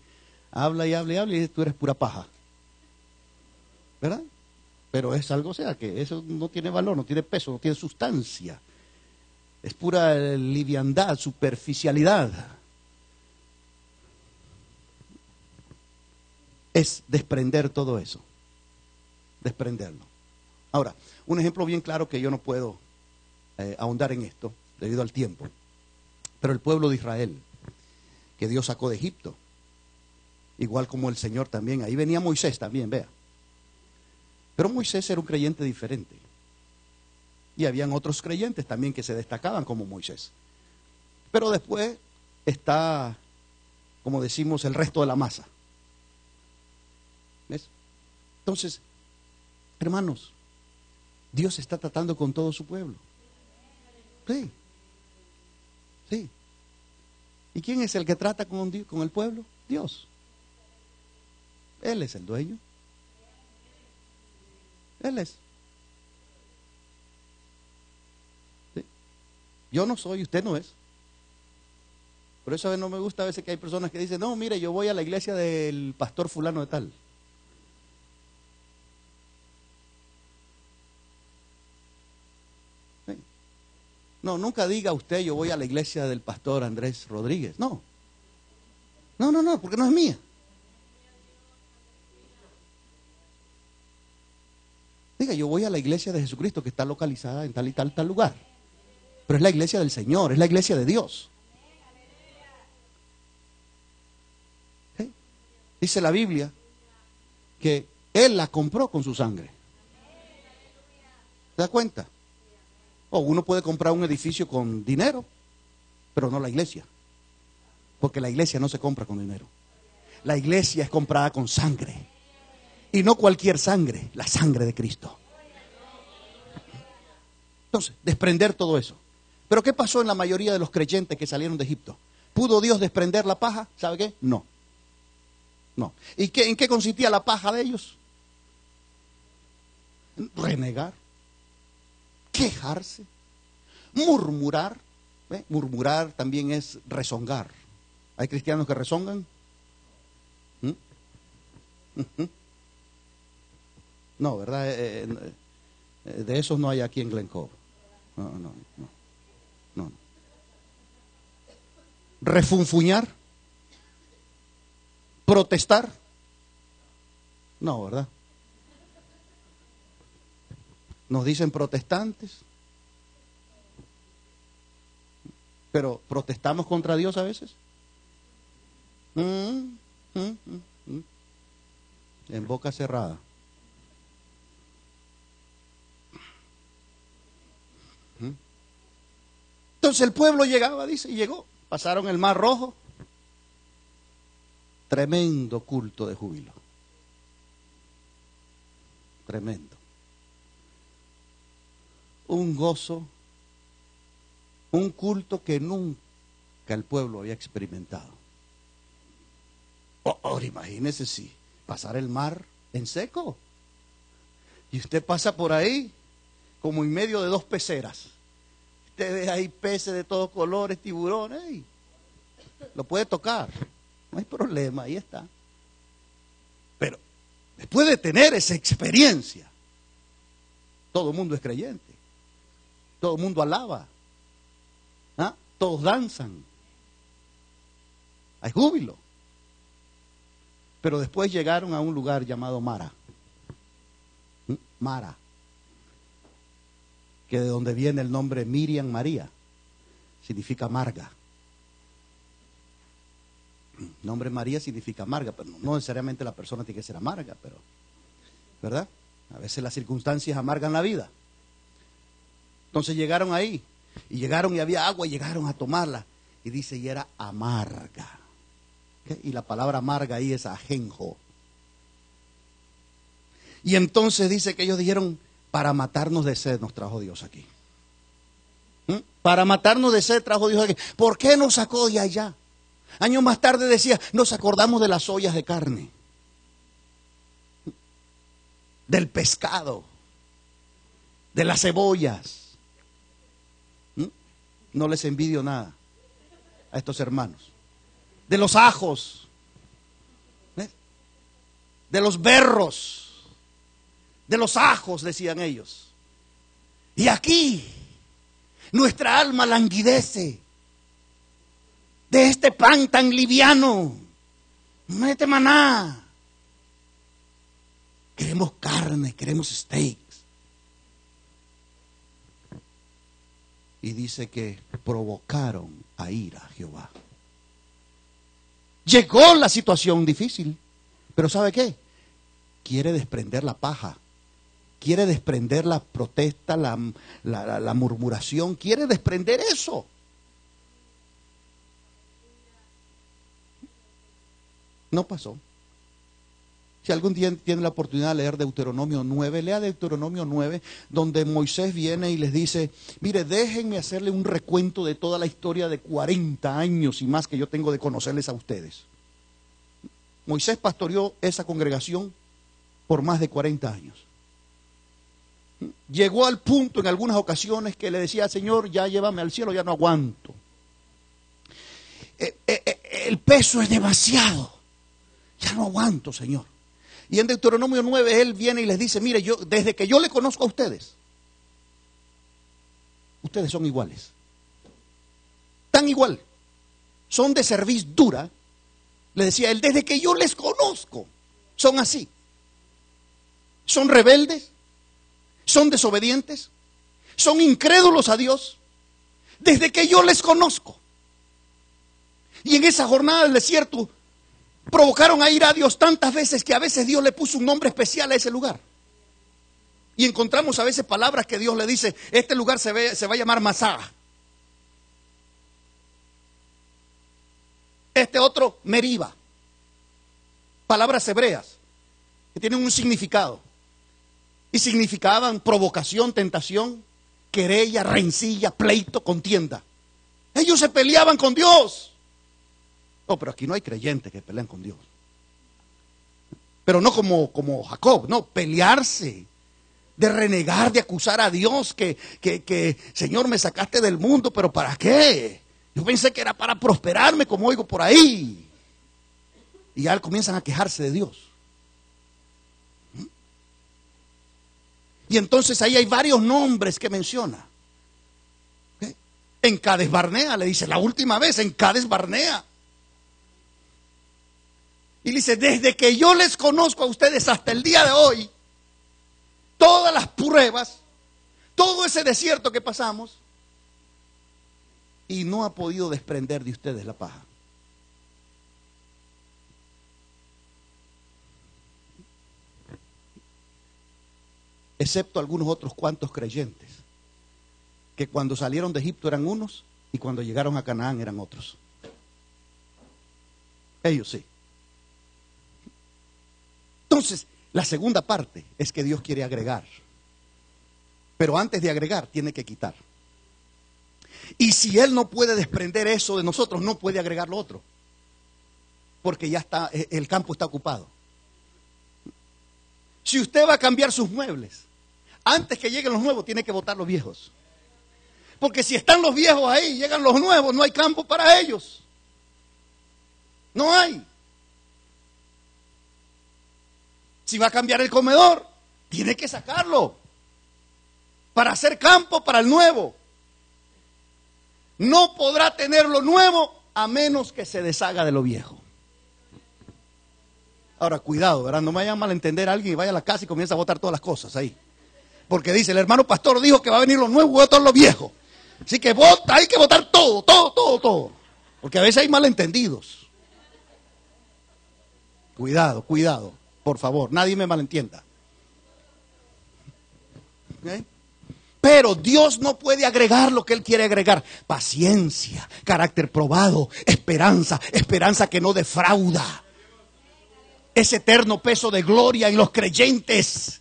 habla y habla y habla y dice, tú eres pura paja. ¿Verdad? Pero es algo, o sea, que eso no tiene valor, no tiene peso, no tiene sustancia. Es pura liviandad, superficialidad. Es desprender todo eso. Desprenderlo. Ahora, un ejemplo bien claro que yo no puedo ahondar en esto, debido al tiempo. Pero el pueblo de Israel, que Dios sacó de Egipto, igual como el Señor también, ahí venía Moisés también, vea. Pero Moisés era un creyente diferente. Y habían otros creyentes también que se destacaban como Moisés. Pero después está, como decimos, el resto de la masa. ¿Ves? Entonces, hermanos, Dios está tratando con todo su pueblo. Sí. Sí. ¿Y quién es el que trata con el pueblo? Dios. Él es el dueño. Él es. ¿Sí? Yo no soy, usted no es. Por eso a veces no me gusta a veces que hay personas que dicen, no, mire, yo voy a la iglesia del pastor fulano de tal. ¿Sí? No, nunca diga usted, yo voy a la iglesia del pastor Andrés Rodríguez. No. No, porque no es mía. Diga, yo voy a la iglesia de Jesucristo que está localizada en tal y tal lugar. Pero es la iglesia del Señor, es la iglesia de Dios. ¿Sí? Dice la Biblia que Él la compró con su sangre. ¿Se da cuenta? O uno puede comprar un edificio con dinero, pero no la iglesia. Porque la iglesia no se compra con dinero. La iglesia es comprada con sangre. Y no cualquier sangre, la sangre de Cristo. Entonces, desprender todo eso. Pero ¿qué pasó en la mayoría de los creyentes que salieron de Egipto? ¿Pudo Dios desprender la paja? ¿Sabe qué? No. No. ¿Y en qué consistía la paja de ellos? Renegar, quejarse, murmurar. ¿Ve? Murmurar también es rezongar. ¿Hay cristianos que rezongan? No, ¿verdad? De esos no hay aquí en Glen Cove. No. Refunfuñar. Protestar. No, ¿verdad? Nos dicen protestantes. Pero protestamos contra Dios a veces. En boca cerrada. Entonces el pueblo llegaba, dice, y llegó. Pasaron el Mar Rojo. Tremendo culto de júbilo. Tremendo. Un gozo. Un culto que nunca el pueblo había experimentado. Ahora imagínese si pasar el mar en seco. Y usted pasa por ahí como en medio de dos peceras. Usted ve ahí peces de todos colores, tiburones. Y lo puede tocar. No hay problema, ahí está. Pero después de tener esa experiencia, todo el mundo es creyente. Todo el mundo alaba. ¿Ah? Todos danzan. Hay júbilo. Pero después llegaron a un lugar llamado Mara. Mara. Que de donde viene el nombre Miriam María. Significa amarga. El nombre María significa amarga, pero no necesariamente la persona tiene que ser amarga, pero, ¿verdad? A veces las circunstancias amargan la vida. Entonces llegaron ahí. Y llegaron y había agua y llegaron a tomarla. Y dice, y era amarga. ¿Okay? Y la palabra amarga ahí es ajenjo. Y entonces dice que ellos dijeron, para matarnos de sed nos trajo Dios aquí. Para matarnos de sed trajo Dios aquí. ¿Por qué nos sacó de allá? Años más tarde decía, nos acordamos de las ollas de carne, del pescado, de las cebollas. No les envidio nada a estos hermanos. De los ajos, de los berros, de los ajos, decían ellos. Y aquí nuestra alma languidece de este pan tan liviano, de este maná. Queremos carne, queremos steaks. Y dice que provocaron a ira a Jehová. Llegó la situación difícil, pero ¿sabe qué? Quiere desprender la paja, quiere desprender la protesta, la murmuración, quiere desprender eso. No pasó. Si algún día tiene la oportunidad de leer Deuteronomio 9, lea Deuteronomio 9, donde Moisés viene y les dice, mire, déjenme hacerle un recuento de toda la historia de 40 años y más que yo tengo de conocerles a ustedes. Moisés pastoreó esa congregación por más de 40 años. Llegó al punto en algunas ocasiones que le decía, Señor, ya llévame al cielo, ya no aguanto. El peso es demasiado, ya no aguanto, Señor. Y en Deuteronomio 9 él viene y les dice, mire, yo desde que yo le conozco a ustedes, ustedes son iguales. Tan igual. Son de cerviz dura. Le decía él, desde que yo les conozco, son así. Son rebeldes, son desobedientes, son incrédulos a Dios, desde que yo les conozco. Y en esa jornada del desierto, provocaron a ir a Dios tantas veces que a veces Dios le puso un nombre especial a ese lugar. Y encontramos a veces palabras que Dios le dice, este lugar se va a llamar Masá. Este otro, Meriba. Palabras hebreas que tienen un significado. Y significaban provocación, tentación, querella, rencilla, pleito, contienda. Ellos se peleaban con Dios. No, pero aquí no hay creyentes que pelean con Dios. Pero no como Jacob, no, pelearse, de renegar, de acusar a Dios, que Señor me sacaste del mundo, pero ¿para qué? Yo pensé que era para prosperarme, como oigo por ahí. Y ya comienzan a quejarse de Dios. Y entonces ahí hay varios nombres que menciona. En Cades Barnea, le dice, la última vez, en Cades Barnea. Y dice, desde que yo les conozco a ustedes hasta el día de hoy, todas las pruebas, todo ese desierto que pasamos, y no ha podido desprender de ustedes la paja. Excepto algunos otros cuantos creyentes, que cuando salieron de Egipto eran unos, y cuando llegaron a Canaán eran otros. Ellos sí. Entonces, la segunda parte es que Dios quiere agregar. Pero antes de agregar, tiene que quitar. Y si Él no puede desprender eso de nosotros, no puede agregar lo otro. Porque ya está, el campo está ocupado. Si usted va a cambiar sus muebles, antes que lleguen los nuevos, tiene que botar los viejos. Porque si están los viejos ahí, llegan los nuevos, no hay campo para ellos. No hay. Si va a cambiar el comedor, tiene que sacarlo para hacer campo para el nuevo. No podrá tener lo nuevo a menos que se deshaga de lo viejo. Ahora, cuidado, ¿verdad? No me vayan a malentender a alguien y vaya a la casa y comienza a botar todas las cosas ahí. Porque dice, el hermano pastor dijo que va a venir lo nuevo y botar lo viejo. Así que bota, hay que botar todo. Porque a veces hay malentendidos. Cuidado, por favor, nadie me malentienda. ¿Okay? Pero Dios no puede agregar lo que Él quiere agregar. Paciencia, carácter probado, esperanza, esperanza que no defrauda. Ese eterno peso de gloria en los creyentes.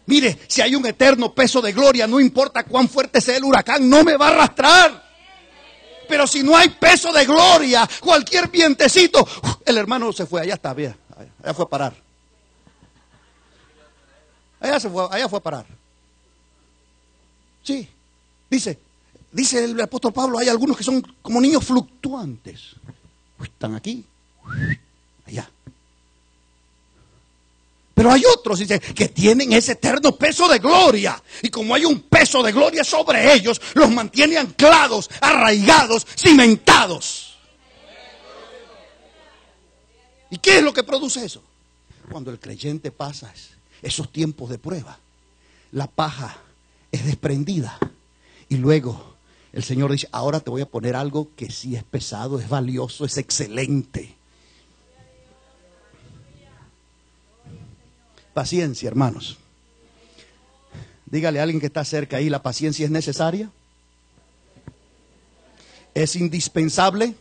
Mire, si hay un eterno peso de gloria, no importa cuán fuerte sea el huracán, no me va a arrastrar. Pero si no hay peso de gloria, cualquier vientecito, el hermano se fue, allá está, bien, allá fue a parar. Allá fue a parar. Sí, dice el apóstol Pablo, hay algunos que son como niños fluctuantes. Están aquí, allá. Pero hay otros, dice, que tienen ese eterno peso de gloria. Y como hay un peso de gloria sobre ellos, los mantiene anclados, arraigados, cimentados. ¿Y qué es lo que produce eso? Cuando el creyente pasa esos tiempos de prueba, la paja es desprendida. Y luego el Señor dice, ahora te voy a poner algo que sí es pesado, es valioso, es excelente. Paciencia, hermanos. Dígale a alguien que está cerca ahí, ¿la paciencia es necesaria? ¿Es indispensable?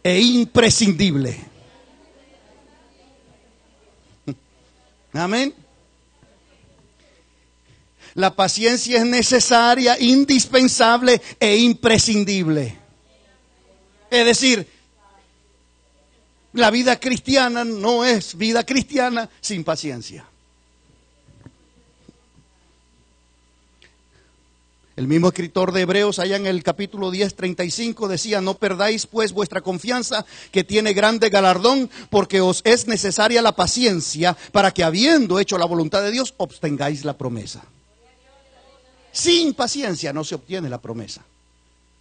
E imprescindible. Amén. La paciencia es necesaria, indispensable e imprescindible. Es decir, la vida cristiana no es vida cristiana sin paciencia. El mismo escritor de Hebreos, allá en el capítulo 10:35, decía, no perdáis pues vuestra confianza, que tiene grande galardón, porque os es necesaria la paciencia, para que habiendo hecho la voluntad de Dios, obtengáis la promesa. Sin paciencia no se obtiene la promesa.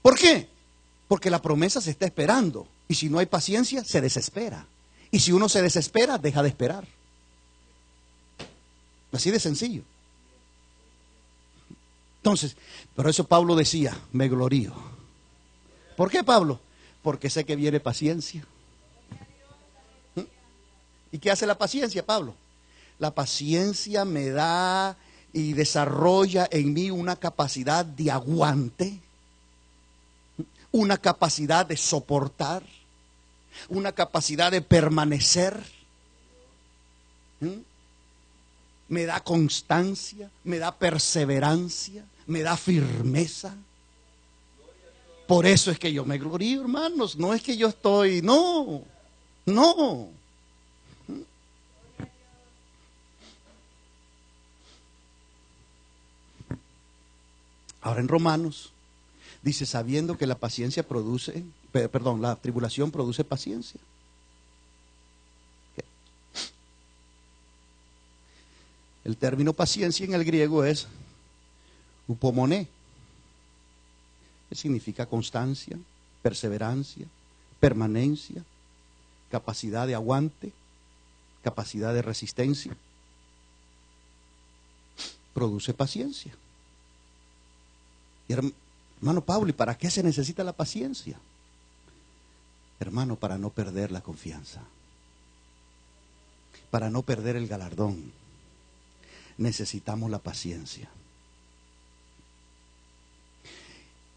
¿Por qué? Porque la promesa se está esperando. Y si no hay paciencia, se desespera. Y si uno se desespera, deja de esperar. Así de sencillo. Entonces, por eso Pablo decía, me glorío. ¿Por qué, Pablo? Porque sé que viene paciencia. ¿Y qué hace la paciencia, Pablo? La paciencia me da y desarrolla en mí una capacidad de aguante, una capacidad de soportar, una capacidad de permanecer. Me da constancia, me da perseverancia, me da firmeza. Por eso es que yo me glorío, hermanos. No es que yo estoy, no. Ahora en Romanos dice, sabiendo que la paciencia produce, la tribulación produce paciencia. El término paciencia en el griego es upomoné, que significa constancia, perseverancia, permanencia, capacidad de aguante, capacidad de resistencia. Produce paciencia. Y hermano Pablo, ¿y para qué se necesita la paciencia? Hermano, para no perder la confianza, para no perder el galardón, necesitamos la paciencia.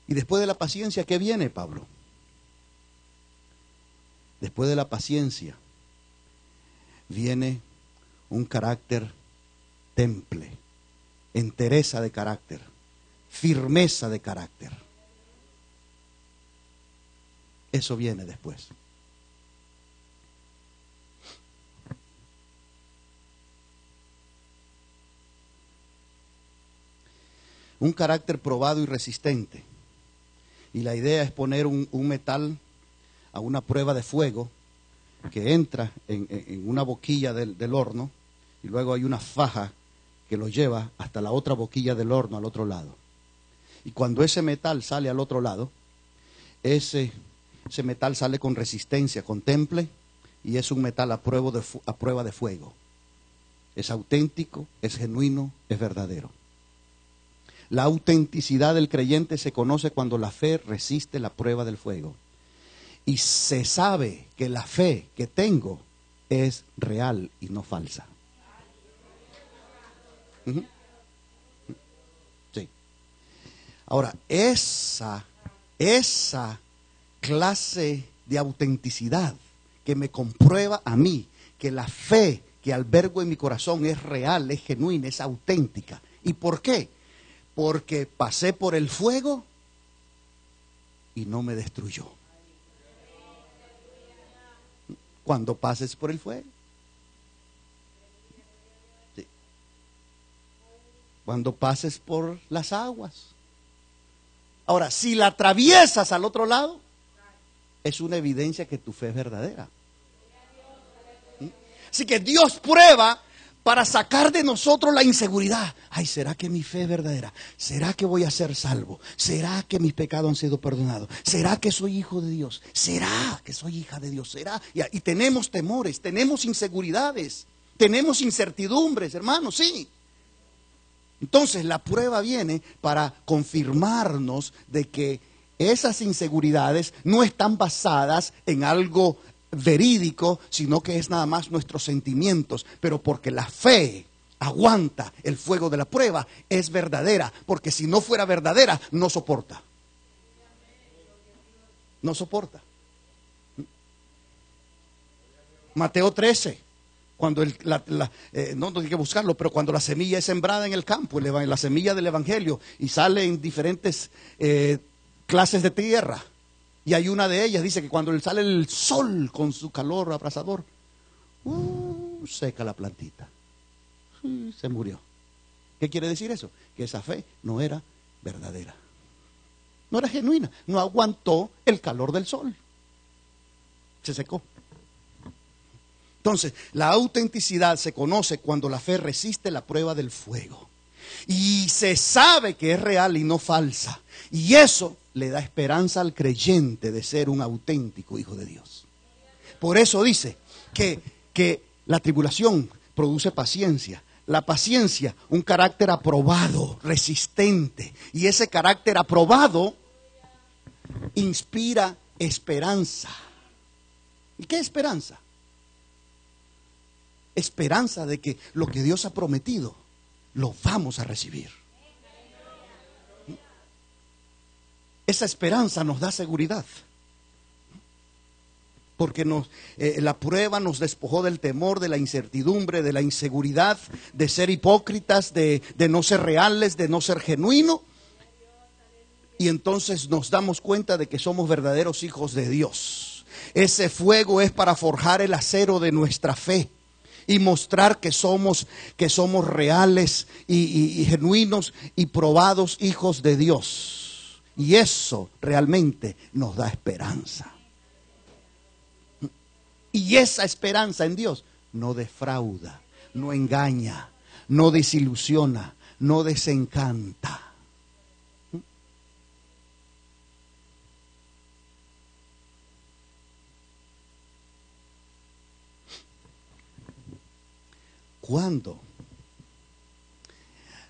Y después de la paciencia, ¿qué viene, Pablo? Después de la paciencia viene un carácter temple, entereza de carácter, firmeza de carácter. Eso viene después. Un carácter probado y resistente. Y la idea es poner un metal a una prueba de fuego que entra en una boquilla del horno, y luego hay una faja que lo lleva hasta la otra boquilla del horno al otro lado. Y cuando ese metal sale al otro lado, ese metal sale con resistencia, con temple, y es un metal a prueba de fuego. Es auténtico, es genuino, es verdadero. La autenticidad del creyente se conoce cuando la fe resiste la prueba del fuego. Y se sabe que la fe que tengo es real y no falsa. Ahora, esa clase de autenticidad que me comprueba a mí que la fe que albergo en mi corazón es real, es genuina, es auténtica. ¿Y por qué? Porque pasé por el fuego y no me destruyó. Cuando pases por el fuego. Sí. Cuando pases por las aguas. Ahora, si la atraviesas al otro lado, es una evidencia que tu fe es verdadera. Así que Dios prueba para sacar de nosotros la inseguridad. Ay, ¿será que mi fe es verdadera? ¿Será que voy a ser salvo? ¿Será que mis pecados han sido perdonados? ¿Será que soy hijo de Dios? ¿Será que soy hija de Dios? ¿Será? Y tenemos temores, tenemos inseguridades, tenemos incertidumbres, hermanos, sí. Entonces la prueba viene para confirmarnos de que esas inseguridades no están basadas en algo verídico, sino que es nada más nuestros sentimientos, pero porque la fe aguanta el fuego de la prueba, es verdadera, porque si no fuera verdadera, no soporta. No soporta. Mateo 13, cuando no hay que buscarlo, pero cuando la semilla es sembrada en el campo, la semilla del evangelio, y sale en diferentes clases de tierra. Y hay una de ellas, dice que cuando sale el sol con su calor abrasador, seca la plantita. Se murió. ¿Qué quiere decir eso? Que esa fe no era verdadera. No era genuina. No aguantó el calor del sol. Se secó. Entonces, la autenticidad se conoce cuando la fe resiste la prueba del fuego. Y se sabe que es real y no falsa. Y eso le da esperanza al creyente de ser un auténtico hijo de Dios. Por eso dice que la tribulación produce paciencia. La paciencia, un carácter aprobado, resistente. Y ese carácter aprobado inspira esperanza. ¿Y qué esperanza? Esperanza de que lo que Dios ha prometido lo vamos a recibir. Esa esperanza nos da seguridad. Porque la prueba nos despojó del temor, de la incertidumbre, de la inseguridad, de ser hipócritas, de no ser reales, de no ser genuinos. Y entonces nos damos cuenta de que somos verdaderos hijos de Dios. Ese fuego es para forjar el acero de nuestra fe y mostrar que somos reales y genuinos y probados hijos de Dios. Y eso realmente nos da esperanza. Y esa esperanza en Dios no defrauda, no engaña, no desilusiona, no desencanta. Cuando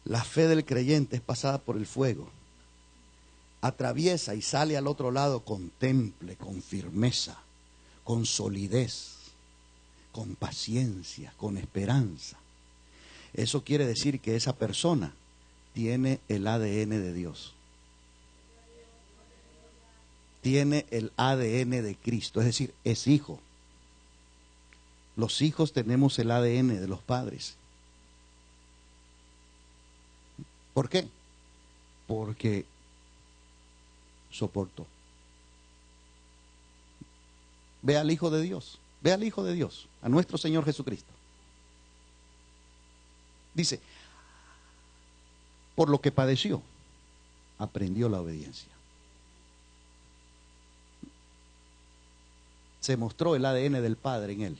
la fe del creyente es pasada por el fuego, atraviesa y sale al otro lado con temple, con firmeza, con solidez, con paciencia, con esperanza. Eso quiere decir que esa persona tiene el ADN de Dios. Tiene el ADN de Cristo, es decir, es hijo. Los hijos tenemos el ADN de los padres. ¿Por qué? Porque soportó. Ve al Hijo de Dios, ve al Hijo de Dios, a nuestro Señor Jesucristo. Dice, por lo que padeció, aprendió la obediencia. Se mostró el ADN del Padre en él.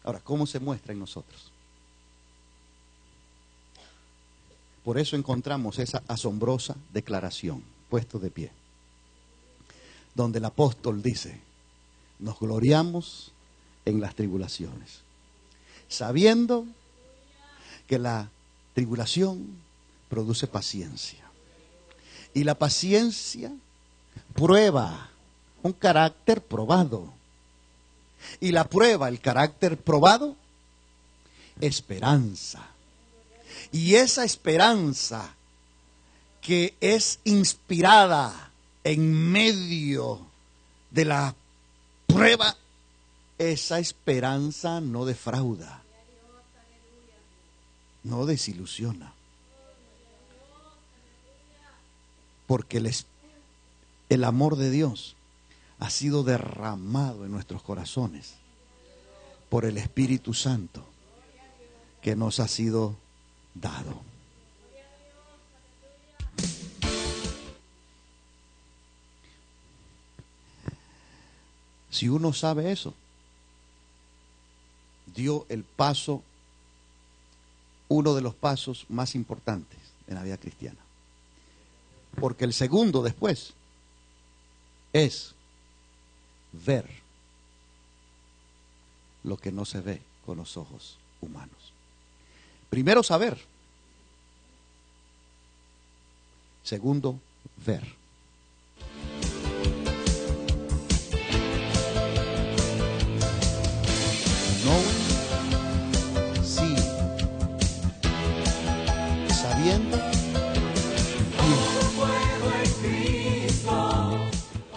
Ahora, ¿cómo se muestra en nosotros? Por eso encontramos esa asombrosa declaración, puesto de pie, donde el apóstol dice, nos gloriamos en las tribulaciones, sabiendo que la tribulación produce paciencia. Y la paciencia prueba un carácter probado. Y la prueba, el carácter probado, esperanza. Y esa esperanza que es inspirada en medio de la prueba, esa esperanza no defrauda, no desilusiona. Porque el amor de Dios ha sido derramado en nuestros corazones por el Espíritu Santo que nos ha sido dado. Si uno sabe eso, dio el paso, uno de los pasos más importantes en la vida cristiana. Porque el segundo después es ver lo que no se ve con los ojos humanos. Primero saber. Segundo, ver. Knowing, sí, sabiendo,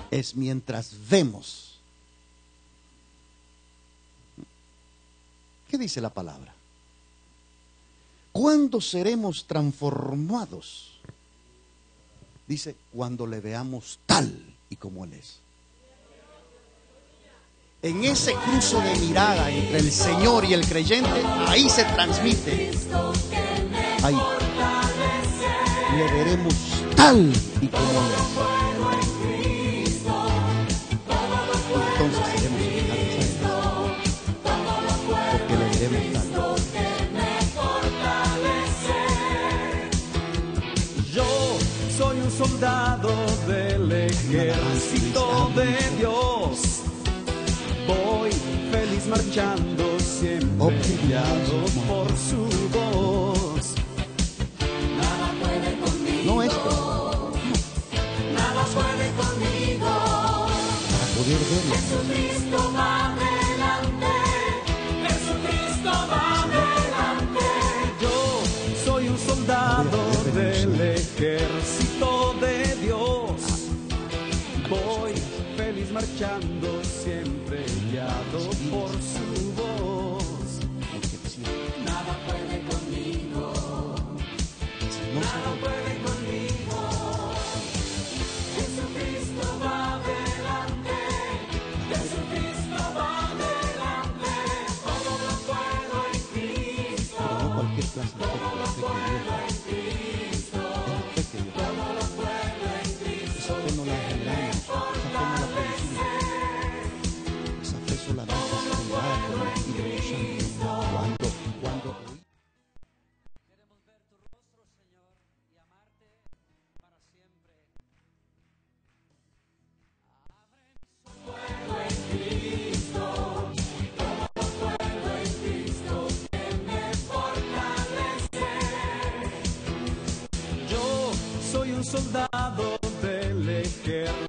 es mientras vemos. ¿Qué dice la palabra? ¿Cuándo seremos transformados? Dice, cuando le veamos tal y como Él es. En ese cruce de mirada entre el Señor y el creyente, ahí se transmite. Ahí le veremos tal y como Él es. Entonces seremos semejantes a Él, porque le veremos tal. Yo soy un soldado del ejército de Dios. Voy feliz marchando, siempre guiado por su voz. Nada puede conmigo. No esto. Nada puede conmigo. Para poder verlo. Jesucristo va adelante. Jesucristo va adelante. Yo soy un soldado del ejército de Dios. Voy feliz marchando, siempre guiado por su voz. Nada puede conmigo. Nada puede conmigo. Jesucristo va adelante. Jesucristo va adelante. Todo lo puedo en Cristo. Pero no cualquier clase de fe, la fe que Dios da. Es la fe que Dios da. Esa fe no la regalamos, esa fe no la producimos. Esa fe solamente es dada por el Espíritu Santo. Cuando oí. Queremos ver tu rostro, Señor, y amarte para siempre. Puedo en Cristo, todo puedo en Cristo que me fortalece. Yo soy un soldado del ejército